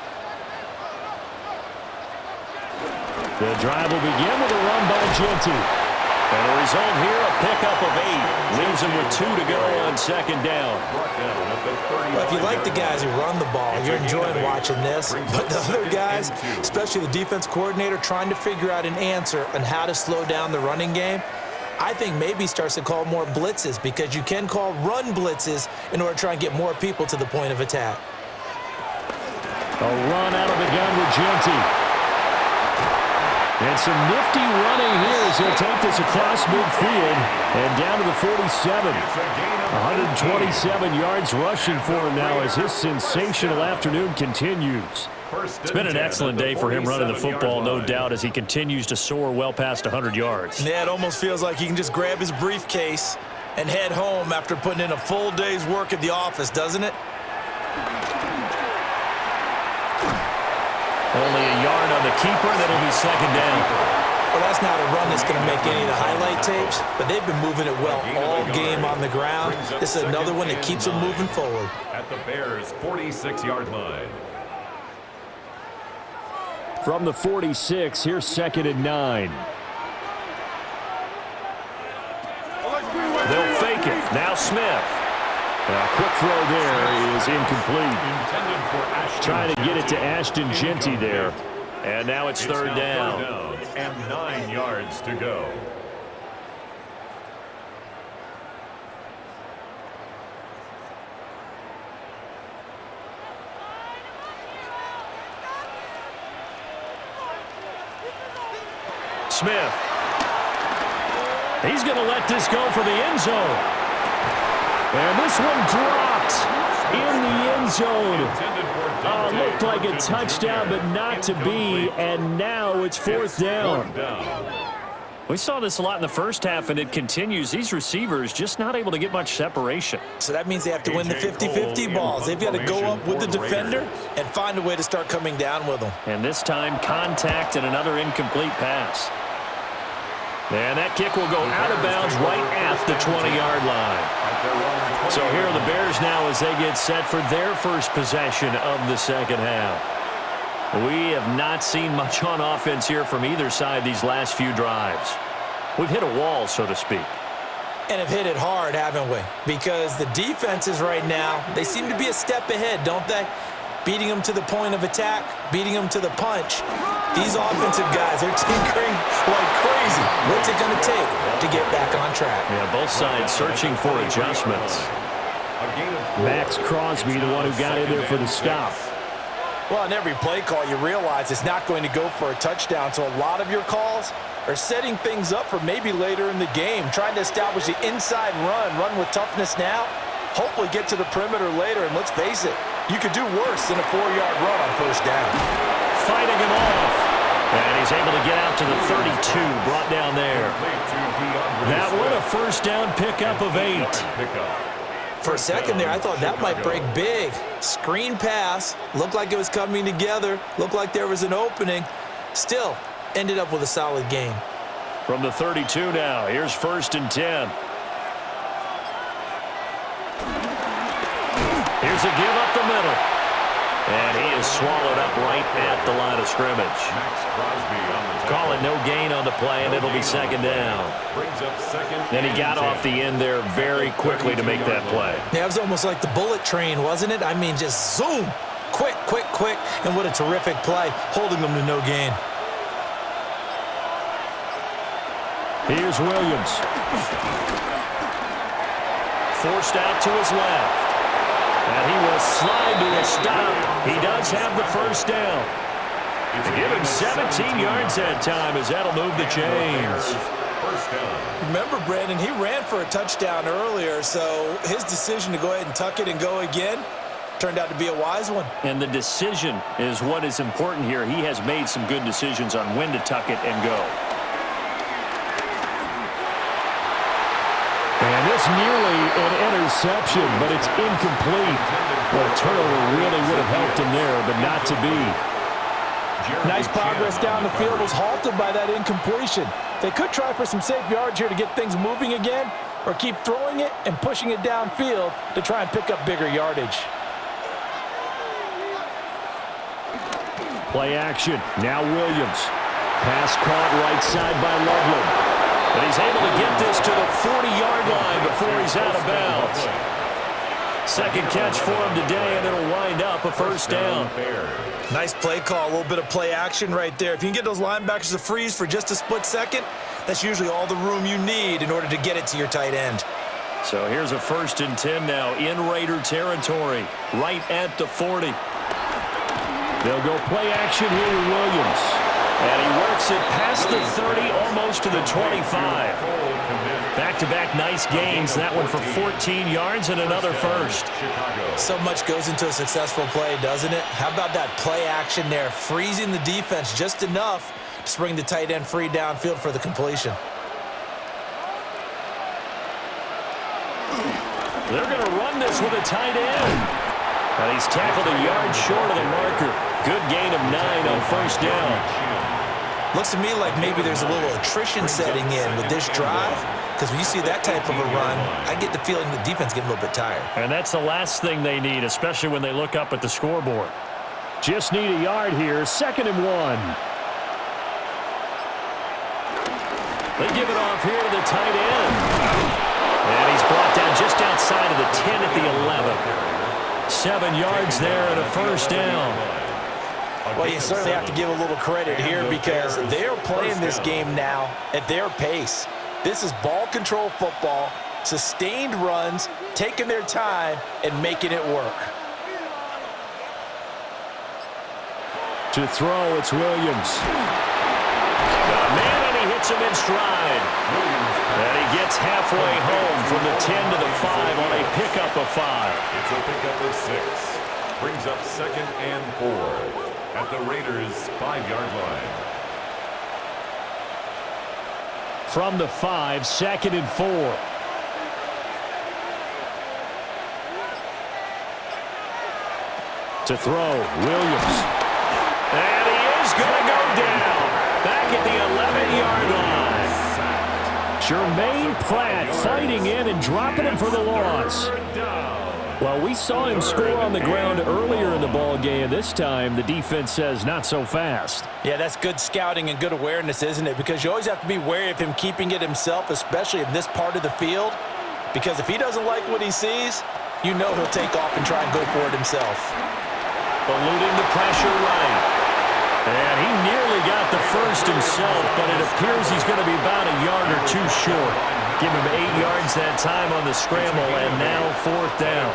[SPEAKER 4] The drive will begin with a run by Genty. And the result here, a pickup of 8. Leaves him with 2 to go on 2nd down.
[SPEAKER 3] Well, if you like the guys who run the ball, you're enjoying watching this. But the other guys, especially the defense coordinator, trying to figure out an answer on how to slow down the running game, I think maybe starts to call more blitzes, because you can call run blitzes in order to try and get more people to the point of attack.
[SPEAKER 4] A run out of the gun with Genty. And some nifty running here as he'll take this across midfield and down to the 47. 127 yards rushing for him now as his sensational afternoon continues. It's been an excellent day for him running the football, no doubt, as he continues to soar well past 100 yards.
[SPEAKER 3] Yeah, it almost feels like he can just grab his briefcase and head home after putting in a full day's work at the office, doesn't it?
[SPEAKER 4] Only a yard on the keeper, that'll be 2nd down.
[SPEAKER 3] Well, that's not a run that's going to make any of the highlight tapes, but they've been moving it well all game on the ground. This is another one that keeps them moving forward.
[SPEAKER 2] At the Bears' 46-yard line.
[SPEAKER 4] From the 46, here's 2nd and 9. Now Smith. A quick throw there is incomplete. Trying to get it to Ashton Genty there. And now it's third down.
[SPEAKER 2] And 9 yards to go.
[SPEAKER 4] Smith. He's going to let this go for the end zone. And this one dropped in the end zone. Looked like a touchdown, but not to be. And now it's fourth down. We saw this a lot in the first half, and it continues. These receivers just not able to get much separation.
[SPEAKER 3] So that means they have to win the 50-50 balls. They've got to go up with the defender and find a way to start coming down with them.
[SPEAKER 4] And this time, contact and another incomplete pass. And that kick will go out of bounds right at the 20-yard line. So here are the Bears now as they get set for their first possession of the second half. We have not seen much on offense here from either side these last few drives. We've hit a wall, so to speak.
[SPEAKER 3] And have hit it hard, haven't we? Because the defenses right now, they seem to be a step ahead, don't they? Beating them to the point of attack, beating them to the punch. These offensive guys, they're tinkering like crazy. What's it going to take to get back on track?
[SPEAKER 4] Yeah, both sides searching for adjustments. Max Crosby, the one who got in there for the stop.
[SPEAKER 3] Well, in every play call, you realize it's not going to go for a touchdown, so a lot of your calls are setting things up for maybe later in the game, trying to establish the inside run with toughness now, hopefully get to the perimeter later, and let's face it, you could do worse than a 4-yard run on first down. Fighting him off, and he's able to get out to the 32, brought down there.
[SPEAKER 4] That one a first down pickup of 8.
[SPEAKER 3] For a second there, I thought that might break big. Screen pass, looked like it was coming together, looked like there was an opening. Still, ended up with a solid game.
[SPEAKER 4] From the 32 now, here's first and 10. Here's a give up the middle. And he is swallowed up right at the line of scrimmage. Calling no gain on the play, and it'll be second down. And he got off the end there very quickly to make that play.
[SPEAKER 3] Yeah, it was almost like the bullet train, wasn't it? I mean, just zoom. Quick, quick, quick. And what a terrific play, holding them to no gain.
[SPEAKER 4] Here's Williams. Forced out to his left. And he will slide to a stop. He does have the first down. To give him 17 yards that time as that'll move the chains.
[SPEAKER 3] Remember, Brandon, he ran for a touchdown earlier, so his decision to go ahead and tuck it and go again turned out to be a wise one.
[SPEAKER 4] And the decision is what is important here. He has made some good decisions on when to tuck it and go. And it's nearly an interception, but it's incomplete. Well, a turnover really would have helped him there, but not to be.
[SPEAKER 3] Nice progress down the field was halted by that incompletion. They could try for some safe yards here to get things moving again, or keep throwing it and pushing it downfield to try and pick up bigger yardage.
[SPEAKER 4] Play action. Now Williams. Pass caught right side by Loveland. And he's able to get this to the 40-yard line before he's out of bounds. Second catch for him today, and it'll wind up a first down.
[SPEAKER 3] Nice play call, a little bit of play action right there. If you can get those linebackers to freeze for just a split second, that's usually all the room you need in order to get it to your tight end.
[SPEAKER 4] So here's a first and 10 now in Raider territory, right at the 40. They'll go play action here with Williams. And he works it past the 30, almost to the 25. Back-to-back nice gains. That one for 14 yards and another first.
[SPEAKER 3] So much goes into a successful play, doesn't it? How about that play action there, freezing the defense just enough to bring the tight end free downfield for the completion.
[SPEAKER 4] They're going to run this with a tight end. And he's tackled a yard short of the marker. Good gain of 9 on first down.
[SPEAKER 3] Looks to me like maybe there's a little attrition setting in with this drive, because when you see that type of a run, I get the feeling the defense getting a little bit tired.
[SPEAKER 4] And that's the last thing they need, especially when they look up at the scoreboard. Just need a yard here, 2nd and 1. They give it off here to the tight end. And he's brought down just outside of the 10 at the 11. 7 yards there and a first down.
[SPEAKER 3] Well, you certainly have to give a little credit here because they're playing this game now at their pace. This is ball control football, sustained runs, taking their time, and making it work.
[SPEAKER 4] To throw, it's Williams. Got a man, and he hits him in stride. And he gets halfway home from the 10 to the 5 on a pickup of 5.
[SPEAKER 2] It's a pickup of 6. Brings up 2nd and 4 at the Raiders' 5-yard line.
[SPEAKER 4] From the 5, 2nd and 4. To throw, Williams. And he is going to go down. Back at the 11-yard line. Jermaine Pratt fighting in and dropping him for the loss. Well, we saw him score on the ground earlier in the ball game. This time, the defense says not so fast.
[SPEAKER 3] Yeah, that's good scouting and good awareness, isn't it? Because you always have to be wary of him keeping it himself, especially in this part of the field. Because if he doesn't like what he sees, you know he'll take off and try and go for it himself.
[SPEAKER 4] Eluding the pressure right. And he nearly got the first himself, but it appears he's going to be about a yard or two short. Give him 8 yards that time on the scramble, and now 4th down.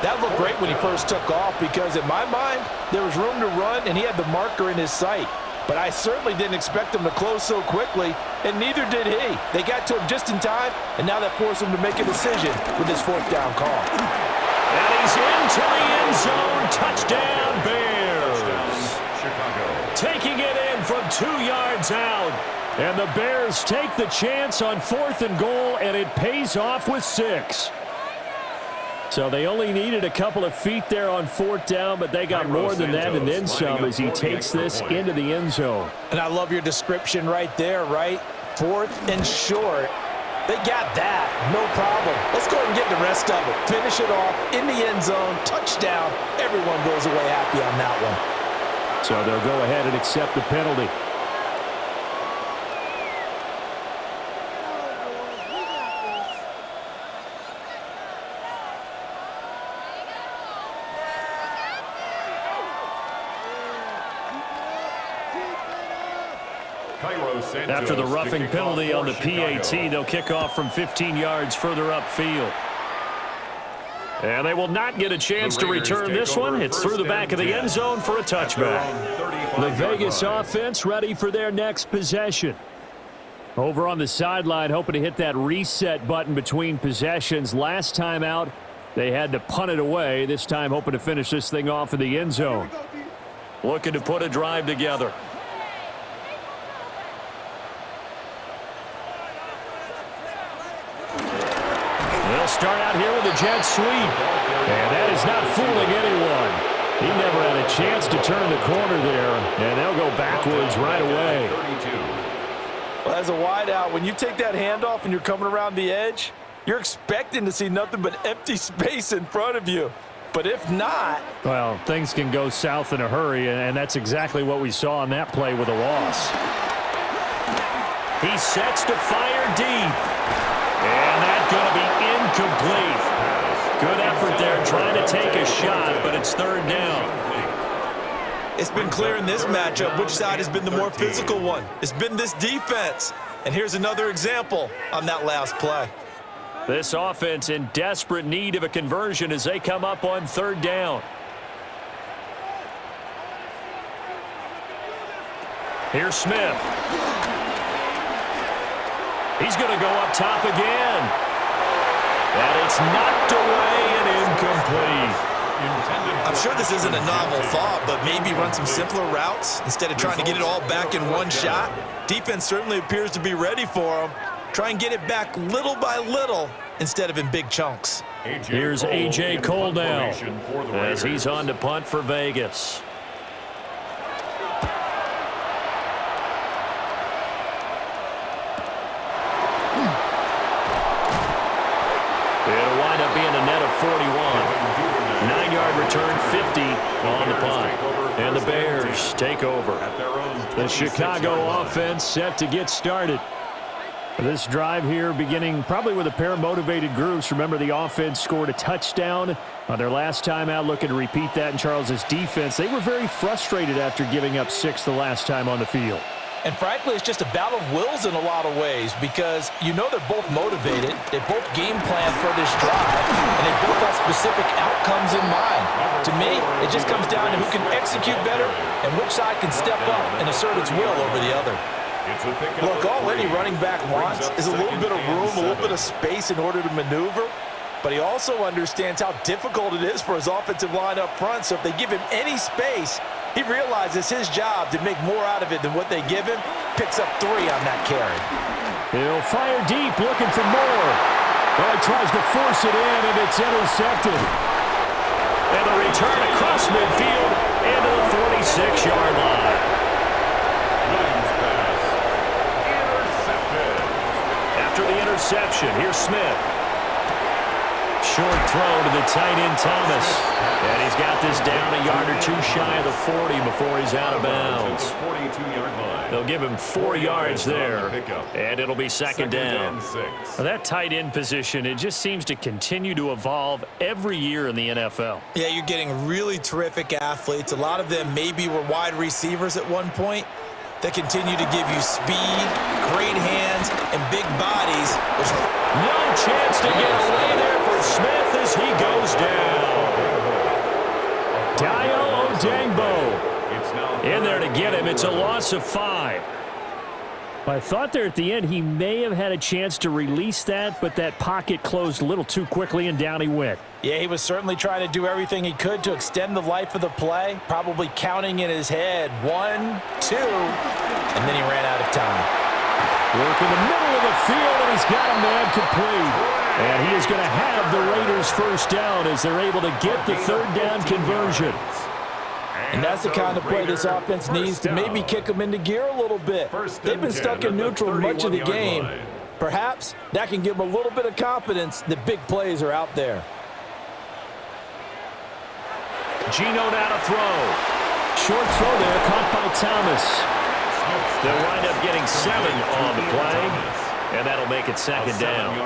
[SPEAKER 3] That looked great when he first took off because, in my mind, there was room to run, and he had the marker in his sight. But I certainly didn't expect him to close so quickly, and neither did he. They got to him just in time, and now that forced him to make a decision with his 4th down call.
[SPEAKER 4] And he's into the end zone. Touchdown, Bears.
[SPEAKER 2] Chicago.
[SPEAKER 4] Taking it in from 2 yards out. And the Bears take the chance on 4th and goal, and it pays off with 6. So they only needed a couple of feet there on 4th down, but they got more than that and then some as he takes this into the end zone.
[SPEAKER 3] And I love your description right there, right? 4th and short. They got that. No problem. Let's go ahead and get the rest of it. Finish it off in the end zone. Touchdown. Everyone goes away happy on that one.
[SPEAKER 4] So they'll go ahead and accept the penalty. After the roughing penalty on the PAT, they'll kick off from 15 yards further upfield. And they will not get a chance to return this one. It's through the back of the end zone for a touchback. The Vegas offense ready for their next possession. Over on the sideline, hoping to hit that reset button between possessions. Last time out, they had to punt it away. This time, hoping to finish this thing off in the end zone. Looking to put a drive together. They'll start out here with a jet sweep. And that is not fooling anyone. He never had a chance to turn the corner there. And they'll go backwards right away.
[SPEAKER 3] Well, as a wideout, when you take that handoff and you're coming around the edge, you're expecting to see nothing but empty space in front of you. But if not...
[SPEAKER 4] well, things can go south in a hurry, and that's exactly what we saw on that play with a loss. He sets to fire deep. And that's going to be incomplete. Good effort there trying to take a shot, but it's 3rd down.
[SPEAKER 3] It's been clear in this matchup which side has been the more physical one. It's been this defense. And here's another example on that last play.
[SPEAKER 4] This offense in desperate need of a conversion as they come up on 3rd down. Here's Smith. He's going to go up top again. And it's knocked away and incomplete.
[SPEAKER 3] I'm sure this isn't a novel thought, but maybe run some simpler routes instead of trying to get it all back in one shot. Defense certainly appears to be ready for him. Try and get it back little by little instead of in big chunks.
[SPEAKER 4] Here's A.J. Cole now as he's on to punt for Vegas. It'll wind up being a net of 41. 9-yard return, 50 on the punt. And the Bears take over. The Chicago offense set to get started. This drive here beginning probably with a pair of motivated groups. Remember, the offense scored a touchdown on their last time out, looking to repeat that in Charles's defense. They were very frustrated after giving up 6 the last time on the field.
[SPEAKER 3] And frankly, it's just a battle of wills in a lot of ways because you know they're both motivated. They both game plan for this drive, and they both have specific outcomes in mind. To me, it just comes down to who can execute better and which side can step up and assert its will over the other. Look, all any running back wants is a little bit of room, a little bit of space in order to maneuver, but he also understands how difficult it is for his offensive line up front, so if they give him any space, he realizes his job to make more out of it than what they give him, picks up 3 on that carry.
[SPEAKER 4] He'll fire deep, looking for more. Well, he tries to force it in, and it's intercepted.
[SPEAKER 1] And the return across midfield into the 46-yard line. After the interception, here's Smith. Short throw to the tight end, Thomas. And he's got this down a yard or 2 shy of the 40 before he's out of bounds. They'll give him 4 yards there, and it'll be second down.
[SPEAKER 4] Well, that tight end position, it just seems to continue to evolve every year in the NFL.
[SPEAKER 3] Yeah, you're getting really terrific athletes. A lot of them maybe were wide receivers at one point. They continue to give you speed, great hands, and big bodies.
[SPEAKER 1] No chance to get away there for Smith as he goes down.
[SPEAKER 4] Dio Odangbo in there to get him. It's a loss of 5. I thought there at the end he may have had a chance to release that, but that pocket closed a little too quickly, and down he went.
[SPEAKER 3] Yeah, he was certainly trying to do everything he could to extend the life of the play, probably counting in his head 1, 2, and then he ran out of time.
[SPEAKER 4] Work in the middle of the field, and he's got a man complete. And he is going to have the Raiders first down as they're able to get the third down conversion.
[SPEAKER 3] And that's the kind of play this offense needs to maybe kick them into gear a little bit. They've been stuck in neutral much of the game. Perhaps that can give them a little bit of confidence that big plays are out there.
[SPEAKER 1] Geno now to throw.
[SPEAKER 4] Short throw there, caught by Thomas.
[SPEAKER 1] They'll wind up getting 7 on the play, and that'll make it second down.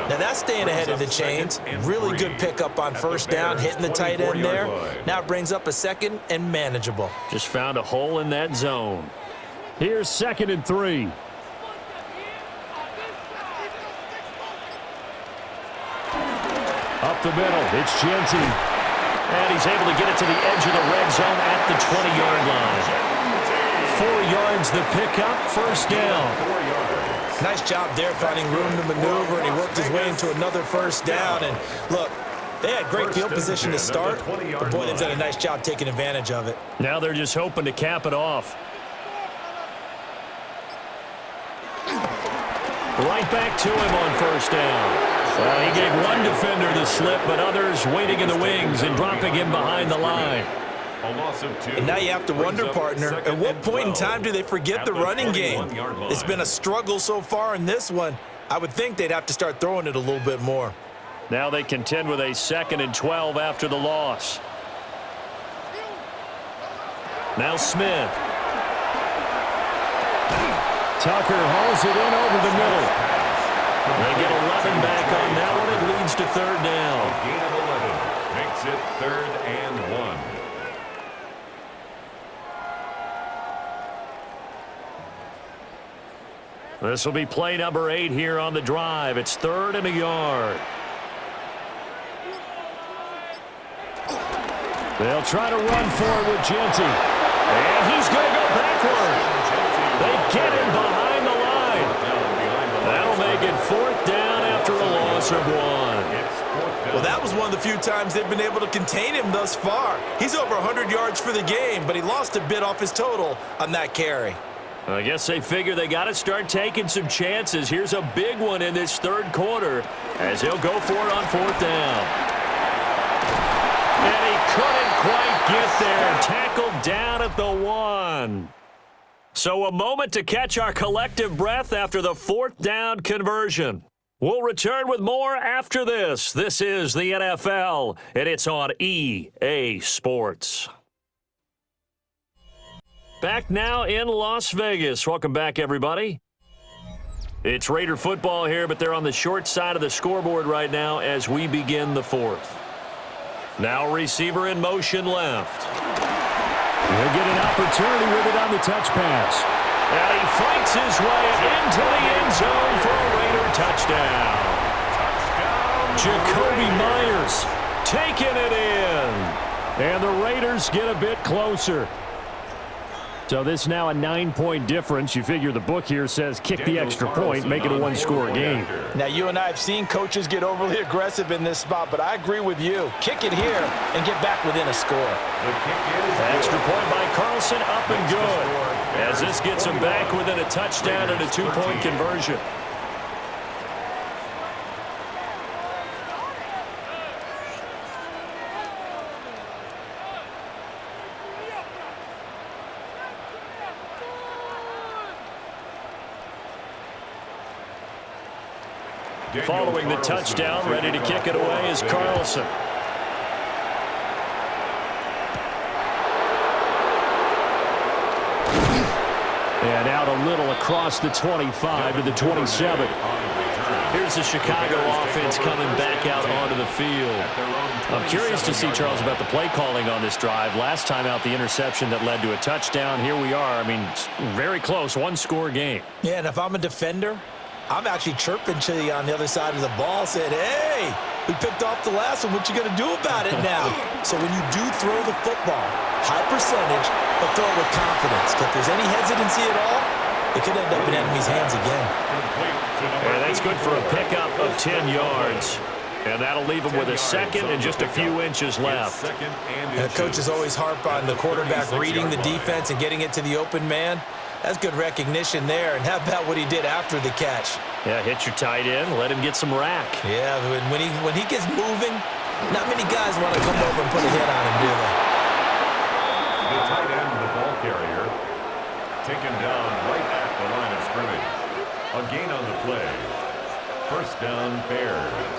[SPEAKER 3] Now that's staying ahead of the chains. Really good pickup on first down, hitting the tight end there. Now it brings up a second and manageable.
[SPEAKER 4] Just found a hole in that zone. Here's 2nd and 3. Up the middle, it's Genty.
[SPEAKER 1] And he's able to get it to the edge of the red zone at the 20-yard line. 4 yards the pickup, first down.
[SPEAKER 3] Nice job there finding room to maneuver, and he worked his way into another first down. And look, they had great field position to start, but boy, they've done a nice job taking advantage of it.
[SPEAKER 4] Now they're just hoping to cap it off.
[SPEAKER 1] Right back to him on first down. Well, he gave one defender the slip, but others waiting in the wings and dropping him behind the line.
[SPEAKER 3] And now you have to wonder, partner, at what point in time do they forget the running game? It's been a struggle so far in this one. I would think they'd have to start throwing it a little bit more.
[SPEAKER 4] Now they contend with a 2nd and 12 after the loss.
[SPEAKER 1] Now Smith.
[SPEAKER 4] Tucker hauls it in over the middle.
[SPEAKER 1] They get 11 back on that one. It leads to third down.
[SPEAKER 2] Gain of 11 makes it 3rd and 1.
[SPEAKER 1] This will be play number 8 here on the drive. It's 3rd and a yard.
[SPEAKER 4] They'll try to run forward with Genty.
[SPEAKER 1] And he's going to go backward. They get him behind the line. That'll make it 4th down after a loss of 1.
[SPEAKER 3] Well, that was one of the few times they've been able to contain him thus far. He's over 100 yards for the game, but he lost a bit off his total on that carry.
[SPEAKER 1] I guess they figure they got to start taking some chances. Here's a big one in this 3rd quarter as he'll go for it on 4th down. And he couldn't quite get there. Tackled down at the 1. So a moment to catch our collective breath after the 4th down conversion. We'll return with more after this. This is the NFL, and it's on EA Sports. Back now in Las Vegas. Welcome back, everybody.
[SPEAKER 4] It's Raider football here, but they're on the short side of the scoreboard right now as we begin the fourth. Now receiver in motion left.
[SPEAKER 1] He'll get an opportunity with it on the touch pass.
[SPEAKER 4] And he fights his way into the end zone for a Raider touchdown. Jacoby Myers taking it in.
[SPEAKER 1] And the Raiders get a bit closer. So this is now a 9-point difference. You figure the book here says kick the extra point, make it a one-score game.
[SPEAKER 3] Now, you and I have seen coaches get overly aggressive in this spot, but I agree with you. Kick it here and get back within a score.
[SPEAKER 4] Extra point by Carlson, up and good. As this gets him back within a touchdown and a 2-point conversion. Following the touchdown, ready to kick it away is Carlson.
[SPEAKER 1] And out a little across the 25 to the 27.
[SPEAKER 4] Here's the Chicago offense coming back out onto the field. I'm curious to see, Charles, about the play calling on this drive. Last time out, the interception that led to a touchdown. Here we are. I mean, very close, one-score game.
[SPEAKER 3] Yeah, and if I'm a defender, I'm actually chirping to you on the other side of the ball, saying, hey, we picked off the last one. What you going to do about it now? So when you do throw the football, high percentage, but throw it with confidence. If there's any hesitancy at all, it could end up in enemy's hands again.
[SPEAKER 4] And that's good for a pickup of 10 yards. And that'll leave him with a second and just a few inches left.
[SPEAKER 3] And the coaches always harp on the quarterback reading the defense and getting it to the open man. That's good recognition there. And how about what he did after the catch?
[SPEAKER 4] Yeah, hit your tight end, let him get some rack.
[SPEAKER 3] Yeah, when he gets moving, not many guys want to come over and put a hit on him, do they?
[SPEAKER 2] The tight end, the ball carrier, taken down right at the line of scrimmage. A gain on the play. First down, Bears.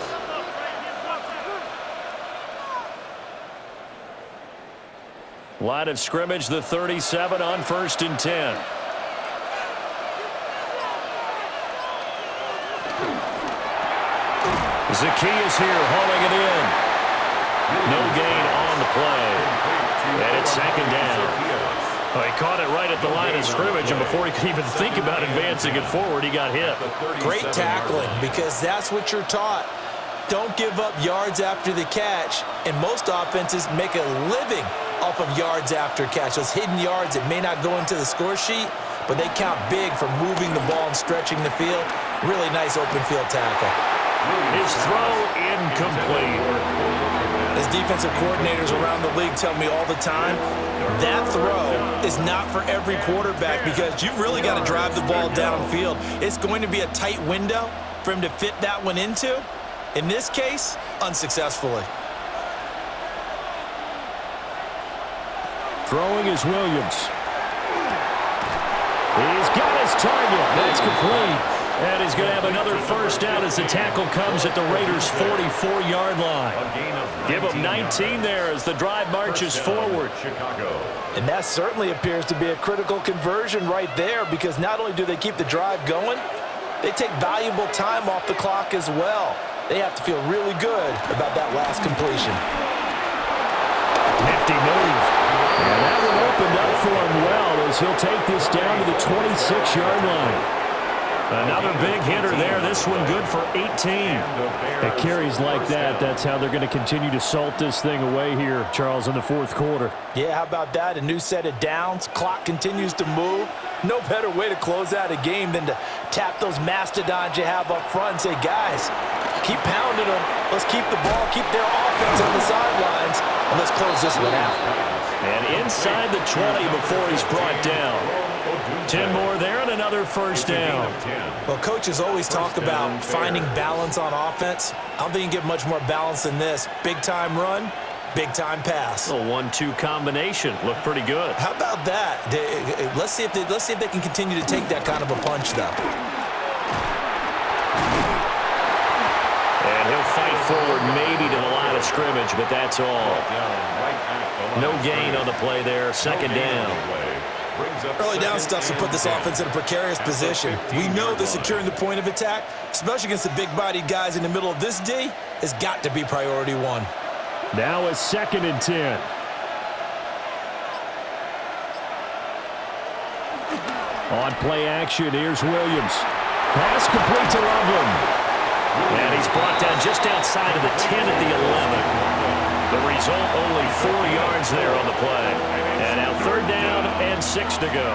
[SPEAKER 4] Line of scrimmage, the 37 on 1st and 10. Zacchaeus here hauling it in. No gain on the play. And it's second down. Oh, he caught it right at the line of scrimmage, and before he could even think about advancing it forward, he got hit.
[SPEAKER 3] Great tackling, because that's what you're taught. Don't give up yards after the catch, and most offenses make a living off of yards after catch. Those hidden yards that may not go into the score sheet, but they count big for moving the ball and stretching the field. Really nice open field tackle.
[SPEAKER 4] His throw incomplete.
[SPEAKER 3] As defensive coordinators around the league tell me all the time, that throw is not for every quarterback because you've really got to drive the ball downfield. It's going to be a tight window for him to fit that one into. In this case, unsuccessfully.
[SPEAKER 1] Throwing is Williams. He's got his target. That's complete.
[SPEAKER 4] And he's going to have another first down as the tackle comes at the Raiders' 44-yard line. Give him 19 there as the drive marches forward.
[SPEAKER 3] And that certainly appears to be a critical conversion right there because not only do they keep the drive going, they take valuable time off the clock as well. They have to feel really good about that last completion.
[SPEAKER 4] Nifty move.
[SPEAKER 1] And that one opened up for him well as he'll take this down to the 26-yard line.
[SPEAKER 4] Another big hitter there. This one good for 18.
[SPEAKER 1] At carries like that, that's how they're going to continue to salt this thing away here, Charles, in the fourth quarter.
[SPEAKER 3] Yeah, how about that? A new set of downs. Clock continues to move. No better way to close out a game than to tap those mastodons you have up front and say, guys, keep pounding them. Let's keep the ball, keep their offense on the sidelines, and let's close this one out.
[SPEAKER 4] And inside the 20 before he's brought down. 10 more there and another first down.
[SPEAKER 3] Well, coaches always talk about finding balance on offense. I don't think you can get much more balance than this. Big-time run, big-time pass.
[SPEAKER 4] A 1-2 combination. Looked pretty good.
[SPEAKER 3] How about that? Let's see if they can continue to take that kind of a punch, though.
[SPEAKER 4] And he'll fight forward maybe to the line of scrimmage, but that's all. No gain on the play there. Second down.
[SPEAKER 2] brings up
[SPEAKER 3] Early down
[SPEAKER 2] second
[SPEAKER 3] stuff to
[SPEAKER 2] and
[SPEAKER 3] put this
[SPEAKER 2] 10.
[SPEAKER 3] offense in a precarious
[SPEAKER 2] At the
[SPEAKER 3] position. We know
[SPEAKER 2] 15-yard
[SPEAKER 3] that
[SPEAKER 2] line.
[SPEAKER 3] securing the point of attack, especially against the big-bodied guys in the middle of this D, has got to be priority one.
[SPEAKER 4] Now a 2nd and 10. On play action, here's Williams. Pass complete to Loveland.
[SPEAKER 1] And he's brought down just outside of the 10 at the 11. The result, only 4 yards there on the play. And now 3rd down and 6 to go.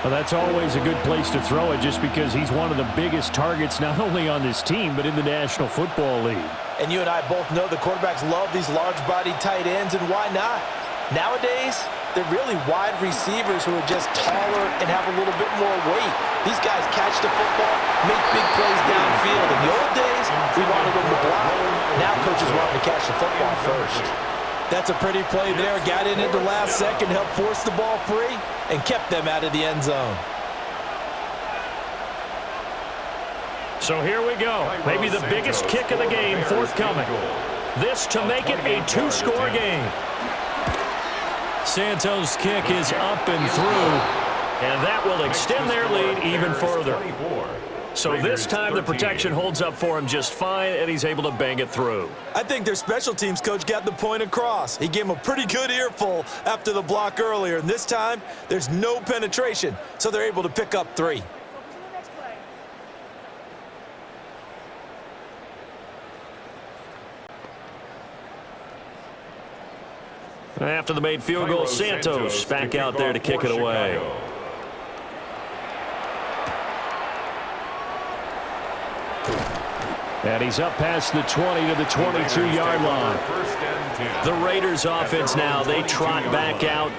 [SPEAKER 4] Well, that's always a good place to throw it just because he's one of the biggest targets not only on this team but in the National Football League.
[SPEAKER 3] And you and I both know the quarterbacks love these large-bodied tight ends, and why not? Nowadays, they're really wide receivers who are just taller and have a little bit more weight. These guys catch the football, make big plays downfield. In the old days, we wanted them to block. Now coaches want them to catch the football first. That's a pretty play there. Got in at the last second, helped force the ball free, and kept them out of the end zone.
[SPEAKER 1] So here we go. Maybe the biggest kick of the game forthcoming. This to make it a 2-score game. Santos' kick is up and through, and that will extend their lead even further. So this time the protection holds up for him just fine, and he's able to bang it through.
[SPEAKER 3] I think their special teams coach got the point across. He gave him a pretty good earful after the block earlier, and this time there's no penetration, so they're able to pick up 3.
[SPEAKER 1] After the made field goal, Santos back out there to kick it away.
[SPEAKER 4] And he's up past the 20 to the 22-yard line.
[SPEAKER 1] The Raiders offense now, they trot back out.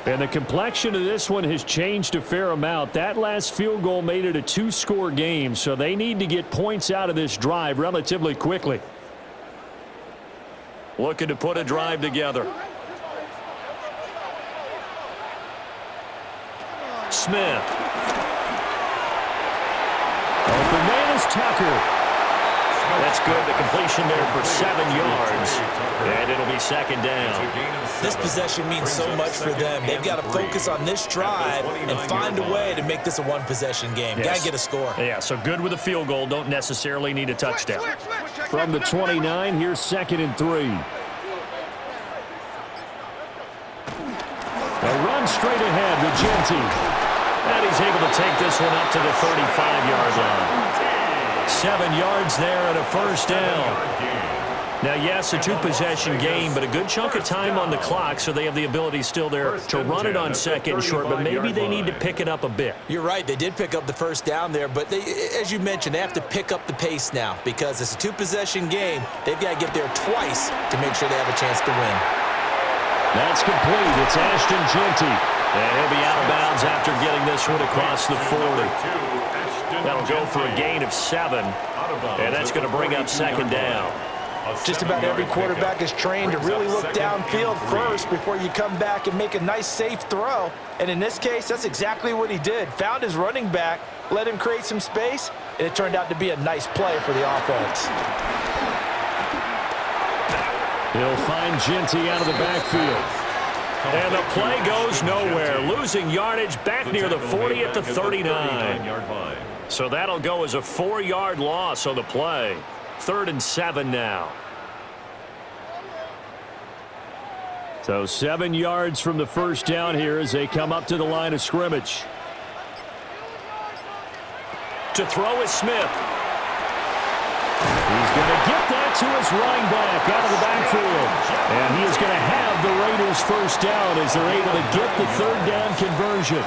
[SPEAKER 4] And the complexion of this one has changed a fair amount. That last field goal made it a 2-score game, so they need to get points out of this drive relatively quickly.
[SPEAKER 1] Looking to put a drive together. Smith.
[SPEAKER 4] Open man is Tucker.
[SPEAKER 1] That's good. The completion there for 7 yards. And it'll be 2nd down.
[SPEAKER 3] This possession means so much for them. They've got to focus on this drive and find a way to make this a one-possession game.
[SPEAKER 1] Yes.
[SPEAKER 3] Got to get a score.
[SPEAKER 1] Yeah, so good with a field goal. Don't necessarily need a touchdown.
[SPEAKER 4] From the 29, here's 2nd and 3. A run straight ahead with Genty.
[SPEAKER 1] And he's able to take this one up to the 35-yard line. 7 yards there and a 1st down. Now, yes, a 2-possession game, but a good chunk of time on the clock, so they have the ability still there to run it on 2nd and short, but maybe they need to pick it up a bit.
[SPEAKER 3] You're right. They did pick up the 1st down there, but they, as you mentioned, they have to pick up the pace now because it's a 2-possession game. They've got to get there twice to make sure they have a chance to win.
[SPEAKER 4] That's complete. It's Ashton Genty.
[SPEAKER 1] And he'll be out of bounds after getting this one across the 40. That'll go for a gain of 7, and that's going to bring up 2nd down.
[SPEAKER 3] Just about every quarterback is trained to really look downfield first before you come back and make a nice, safe throw. And in this case, that's exactly what he did. Found his running back, let him create some space, and it turned out to be a nice play for the offense.
[SPEAKER 4] He'll find Genty out of the backfield.
[SPEAKER 1] And the play goes nowhere. Losing yardage back near the 40 at the 39. So that'll go as a 4-yard loss on the play. 3rd and 7 now.
[SPEAKER 4] So 7 yards from the 1st down here as they come up to the line of scrimmage.
[SPEAKER 1] To throw is Smith.
[SPEAKER 4] He's going to get that to his running back out of the backfield. And he is going to have the Raiders 1st down as they're able to get the 3rd down conversion.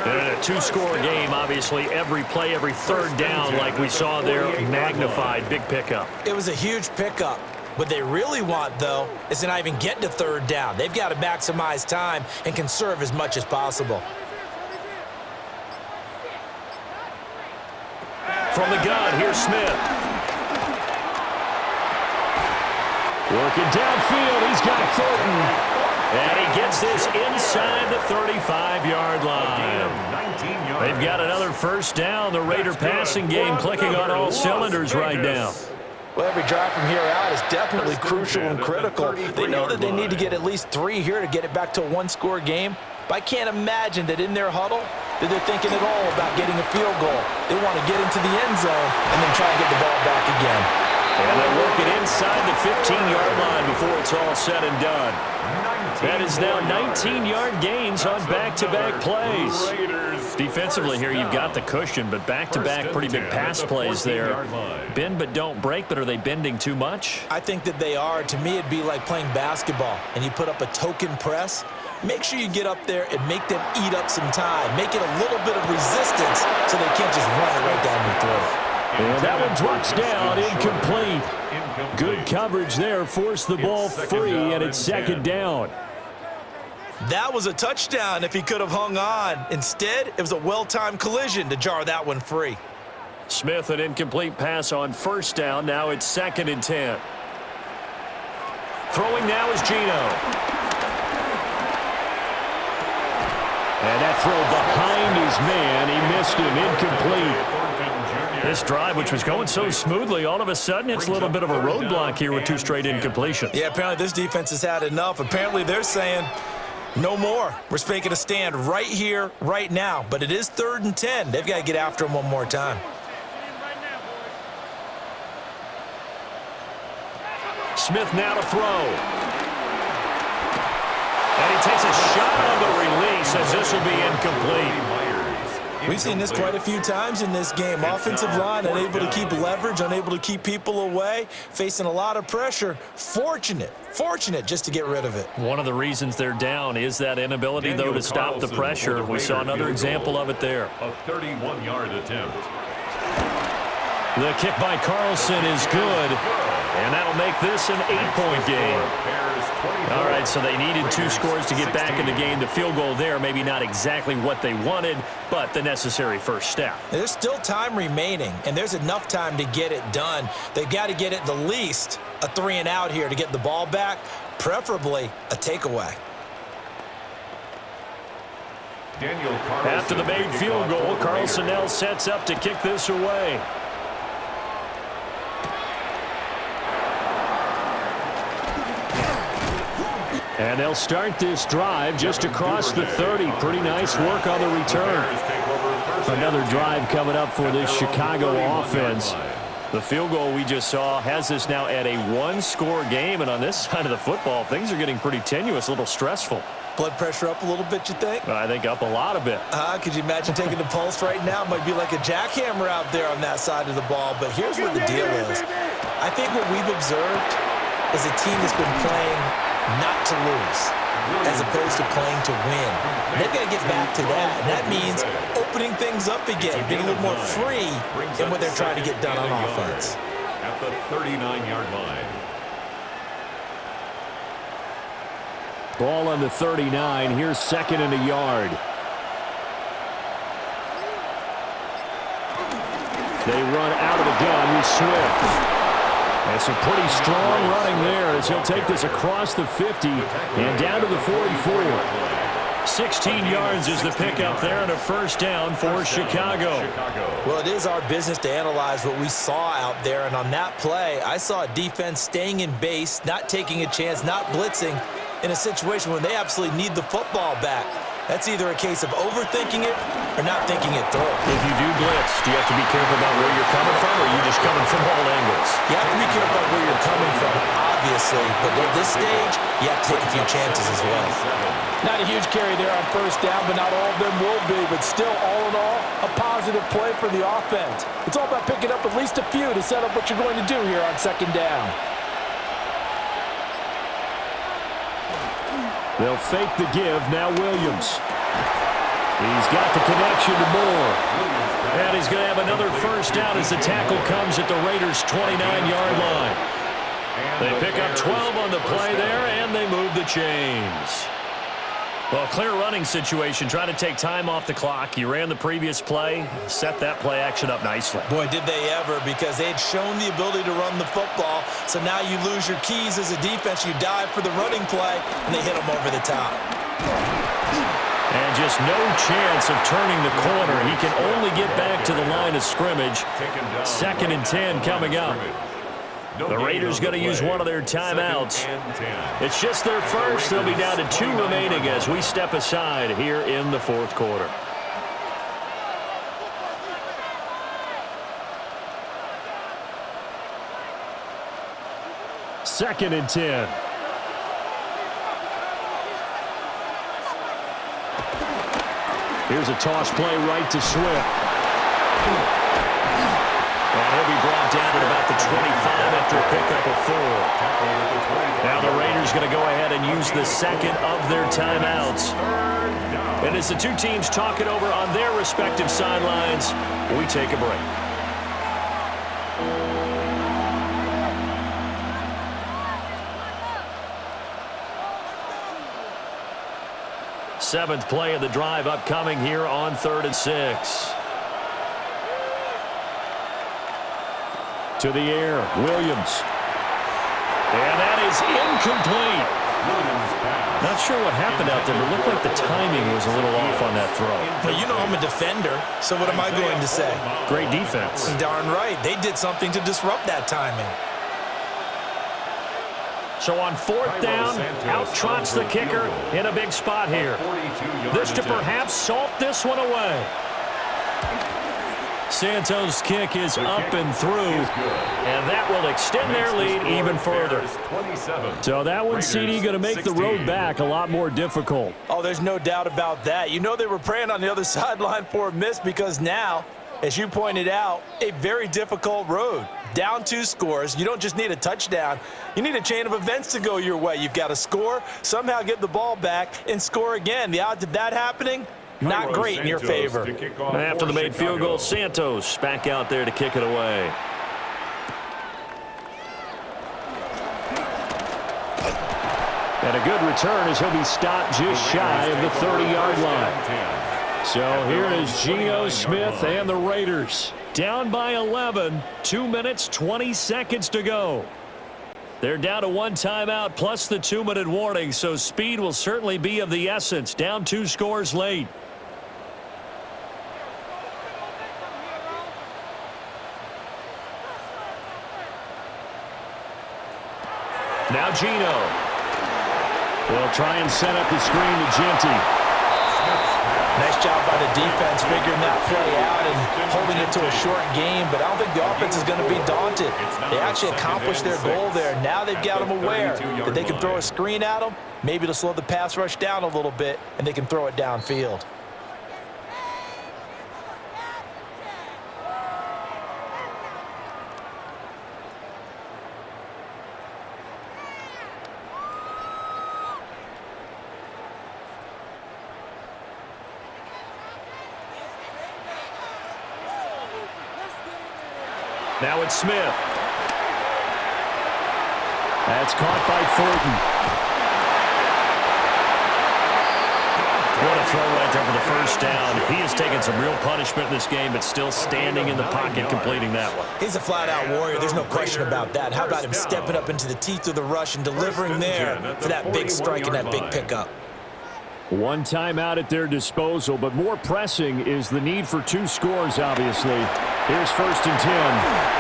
[SPEAKER 1] And a 2-score game, obviously. Every play, every 3rd down, like we saw there, magnified. Big pickup.
[SPEAKER 3] It was a huge pickup. What they really want, though, is to not even get to 3rd down. They've got to maximize time and conserve as much as possible.
[SPEAKER 1] From the gun, here's Smith.
[SPEAKER 4] Working downfield, he's got Thornton.
[SPEAKER 1] And he gets this inside the 35-yard line. They've got another 1st down. The Raider passing game clicking on all cylinders right now.
[SPEAKER 3] Well, every drive from here out is definitely crucial and critical. They know that they need to get at least 3 here to get it back to a one-score game. But I can't imagine that in their huddle that they're thinking at all about getting a field goal. They want to get into the end zone and then try to get the ball back again.
[SPEAKER 4] And they work it inside the 15-yard line before it's all said and done. That is now 19-yard gains on back-to-back plays. Defensively here, you've got the cushion, but back-to-back pretty big pass plays there. Bend but don't break, but are they bending too much?
[SPEAKER 3] I think that they are. To me, it'd be like playing basketball, and you put up a token press. Make sure you get up there and make them eat up some time. Make it a little bit of resistance so they can't just run it right down your throat.
[SPEAKER 4] And that one drops down, incomplete. Good coverage there, forced the ball free, and it's second down.
[SPEAKER 3] That was a touchdown if he could have hung on. Instead, it was a well-timed collision to jar that one free.
[SPEAKER 4] Smith, an incomplete pass on first down. Now it's 2nd and 10. Throwing now is Gino. And that throw behind his man. He missed him, incomplete. This drive, which was going so smoothly, all of a sudden it's a little bit of a roadblock here with 2 straight incompletions.
[SPEAKER 3] Yeah, apparently this defense has had enough. Apparently they're saying, no more. We're making a stand right here, right now. But it is 3rd and 10. They've got to get after him one more time.
[SPEAKER 4] Smith now to throw. And he takes a shot on the release as this will be incomplete.
[SPEAKER 3] We've seen this quite a few times in this game. Offensive line unable to keep leverage, unable to keep people away, facing a lot of pressure. Fortunate just to get rid of it.
[SPEAKER 4] One of the reasons they're down is that inability, though, to stop the pressure. We saw another example of it there.
[SPEAKER 2] A 31-yard attempt.
[SPEAKER 4] The kick by Carlson is good, and that'll make this an 8-point game. All right, so they needed 2 scores to get back in the game. The field goal there, maybe not exactly what they wanted, but the necessary first step.
[SPEAKER 3] There's still time remaining, and there's enough time to get it done. They've got to get at the least a 3-and-out here to get the ball back, preferably a takeaway.
[SPEAKER 4] After the made field goal, Carlson now sets up to kick this away. And they'll start this drive just across the 30. Pretty nice work on the return. Another drive coming up for this Chicago offense. The field goal we just saw has this now at a 1-score game. And on this side of the football, things are getting pretty tenuous, a little stressful.
[SPEAKER 3] Blood pressure up a little bit, you think?
[SPEAKER 4] I think up a lot of it.
[SPEAKER 3] Could you imagine taking the pulse right now? It might be like a jackhammer out there on that side of the ball. But here's what the deal is. I think what we've observed is a team that's been playing not to lose, as opposed to playing to win. They've got to get back to that, and that means opening things up again, being a little more free in what they're trying to get done on offense.
[SPEAKER 2] At the 39-yard line.
[SPEAKER 4] Ball on the 39. Here's 2nd and a yard. They run out of the gun with Swift. And some pretty strong running there as he'll take this across the 50 and down to the 44. 16 yards is the pickup there and a first down for Chicago.
[SPEAKER 3] Well, it is our business to analyze what we saw out there. And on that play, I saw a defense staying in base, not taking a chance, not blitzing in a situation when they absolutely need the football back. That's either a case of overthinking it or not thinking it through.
[SPEAKER 4] If you do blitz, do you have to be careful about where you're coming from, or are you just coming from all angles?
[SPEAKER 3] You have to be careful about where you're coming from, obviously. But at this stage, you have to take a few chances as well. Not a huge carry there on first down, but not all of them will be. But still, all in all, a positive play for the offense. It's all about picking up at least a few to set up what you're going to do here on 2nd down.
[SPEAKER 4] They'll fake the give. Now Williams. He's got the connection to Moore. And he's going to have another first down as the tackle comes at the Raiders' 29-yard line. They pick up 12 on the play there, and they move the chains. Well, clear running situation. Trying to take time off the clock. You ran the previous play, set that play action up nicely.
[SPEAKER 3] Boy, did they ever, because they had shown the ability to run the football. So now you lose your keys as a defense. You dive for the running play, and they hit them over the top.
[SPEAKER 4] And just no chance of turning the corner. He can only get back to the line of scrimmage. 2nd and 10 coming up. The Raiders going to use one of their timeouts. It's just their first. They'll be down to 2 remaining as we step aside here in the fourth quarter. Second and 10. Here's a toss play right to Swift. And he'll be brought down at about the 25 after a pickup of 4. Now the Raiders going to go ahead and use the second of their timeouts. And as the two teams talk it over on their respective sidelines, we take a break. Seventh play of the drive upcoming here on 3rd and 6. To the air, Williams. And that is incomplete. Not sure what happened out there, but it looked like the timing was a little off on that throw.
[SPEAKER 3] Well, you know I'm a defender, so what am I going to say?
[SPEAKER 4] Great defense.
[SPEAKER 3] Darn right. They did something to disrupt that timing.
[SPEAKER 4] So on 4th down, out trots the kicker in a big spot here. This to perhaps salt this one away. Santos' kick is up and through, and that will extend their lead even further. So that one, CD, going to make the road back a lot more difficult.
[SPEAKER 3] Oh, there's no doubt about that. You know they were praying on the other sideline for a miss because now, as you pointed out, a very difficult road. Down 2 scores. You don't just need a touchdown. You need a chain of events to go your way. You've got to score, somehow get the ball back, and score again. The odds of that happening, not great in your favor.
[SPEAKER 4] After the made field goal, Santos back out there to kick it away. And a good return as he'll be stopped just shy of the 30-yard line. So here is Geno Smith and the Raiders. Down by 11, 2 minutes, 20 seconds to go. They're down to 1 timeout plus the 2-minute warning, so speed will certainly be of the essence. Down 2 scores late. Now Geno. They'll try and set up the screen to Genty.
[SPEAKER 3] Nice job by the defense figuring that play out and holding it to a short game, but I don't think the offense is going to be daunted. They actually accomplished their goal there. Now they've got them aware that they can throw a screen at them, maybe to slow the pass rush down a little bit, and they can throw it downfield.
[SPEAKER 4] Now it's Smith. That's caught by Thornton. What a throw right there for the first down. He has taken some real punishment in this game, but still standing in the pocket, completing that one.
[SPEAKER 3] He's a flat-out warrior. There's no question about that. How about him stepping up into the teeth of the rush and delivering there for that big strike and that big pickup?
[SPEAKER 4] 1 timeout at their disposal, but more pressing is the need for 2 scores, obviously. Here's 1st and 10.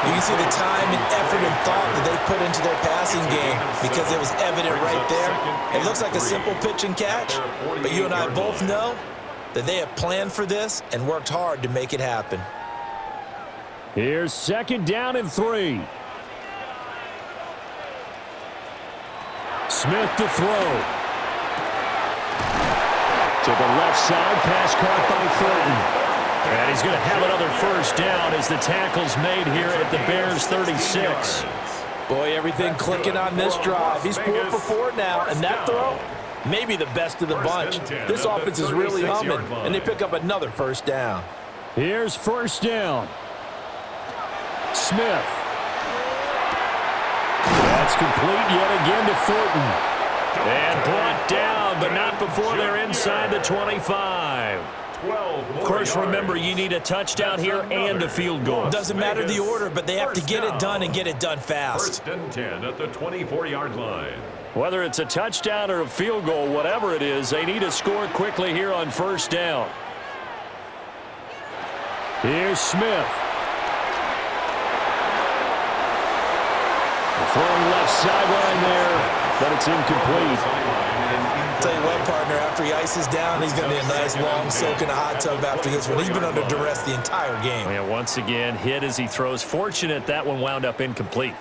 [SPEAKER 3] You can see the time and effort and thought that they put into their passing game because it was evident right there. It looks like a simple pitch and catch, but you and I both know that they have planned for this and worked hard to make it happen.
[SPEAKER 4] Here's 2nd down and 3. Smith to throw. To the left side, pass caught by Thornton. And he's going to have another 1st down as the tackle's made here at the Bears' 36.
[SPEAKER 3] Boy, everything clicking on this drive. He's 4 for 4 now, and that throw, maybe the best of the bunch. This offense is really humming, and they pick up another 1st down.
[SPEAKER 4] Here's 1st down. Smith. That's complete yet again to Thornton. And brought down, but not before they're inside the 25. Of course, remember, you need a touchdown here and a field goal.
[SPEAKER 3] Doesn't matter the order, but they have to get it done and get it done fast.
[SPEAKER 2] 1st and 10 at the 24-yard line.
[SPEAKER 4] Whether it's a touchdown or a field goal, whatever it is, they need to score quickly here on 1st down. Here's Smith. Throwing left sideline there, but it's incomplete.
[SPEAKER 3] Tell you what, partner, after he ices down, he's going to be a nice long soak in a hot tub after this one. He's been under duress the entire game.
[SPEAKER 4] Yeah, once again, hit as he throws. Fortunate that one wound up incomplete.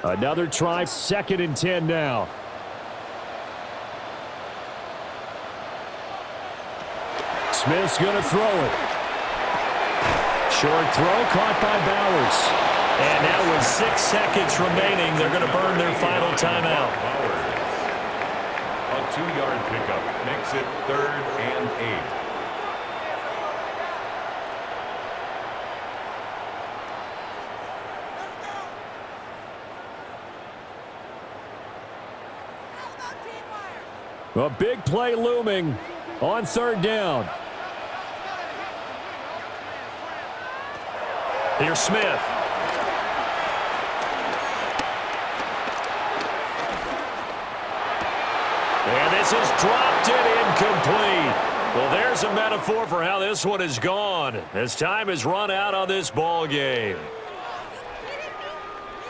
[SPEAKER 4] Another try, 2nd and 10 now. Smith's going to throw it. Short throw caught by Bowers.
[SPEAKER 1] And now with 6 seconds remaining, they're going to burn their final timeout.
[SPEAKER 2] A 2-yard pickup makes it 3rd and 8.
[SPEAKER 4] A big play looming on 3rd down.
[SPEAKER 1] Here's Smith. And this is dropped it incomplete. Well, there's a metaphor for how this one is gone as time has run out on this ball game.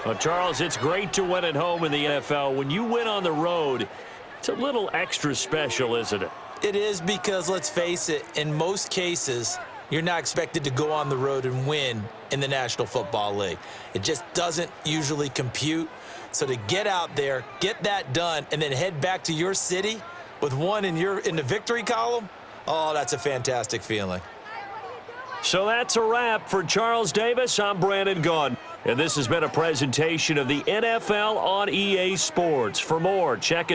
[SPEAKER 1] Well, Charles, it's great to win at home in the NFL. When you win on the road, it's a little extra special, isn't it?
[SPEAKER 3] It is because, let's face it, in most cases, you're not expected to go on the road and win in the National Football League. It just doesn't usually compute. So to get out there, get that done, and then head back to your city with one in the victory column, oh, that's a fantastic feeling.
[SPEAKER 1] So that's a wrap for Charles Davis. I'm Brandon Gunn. And this has been a presentation of the NFL on EA Sports. For more, check us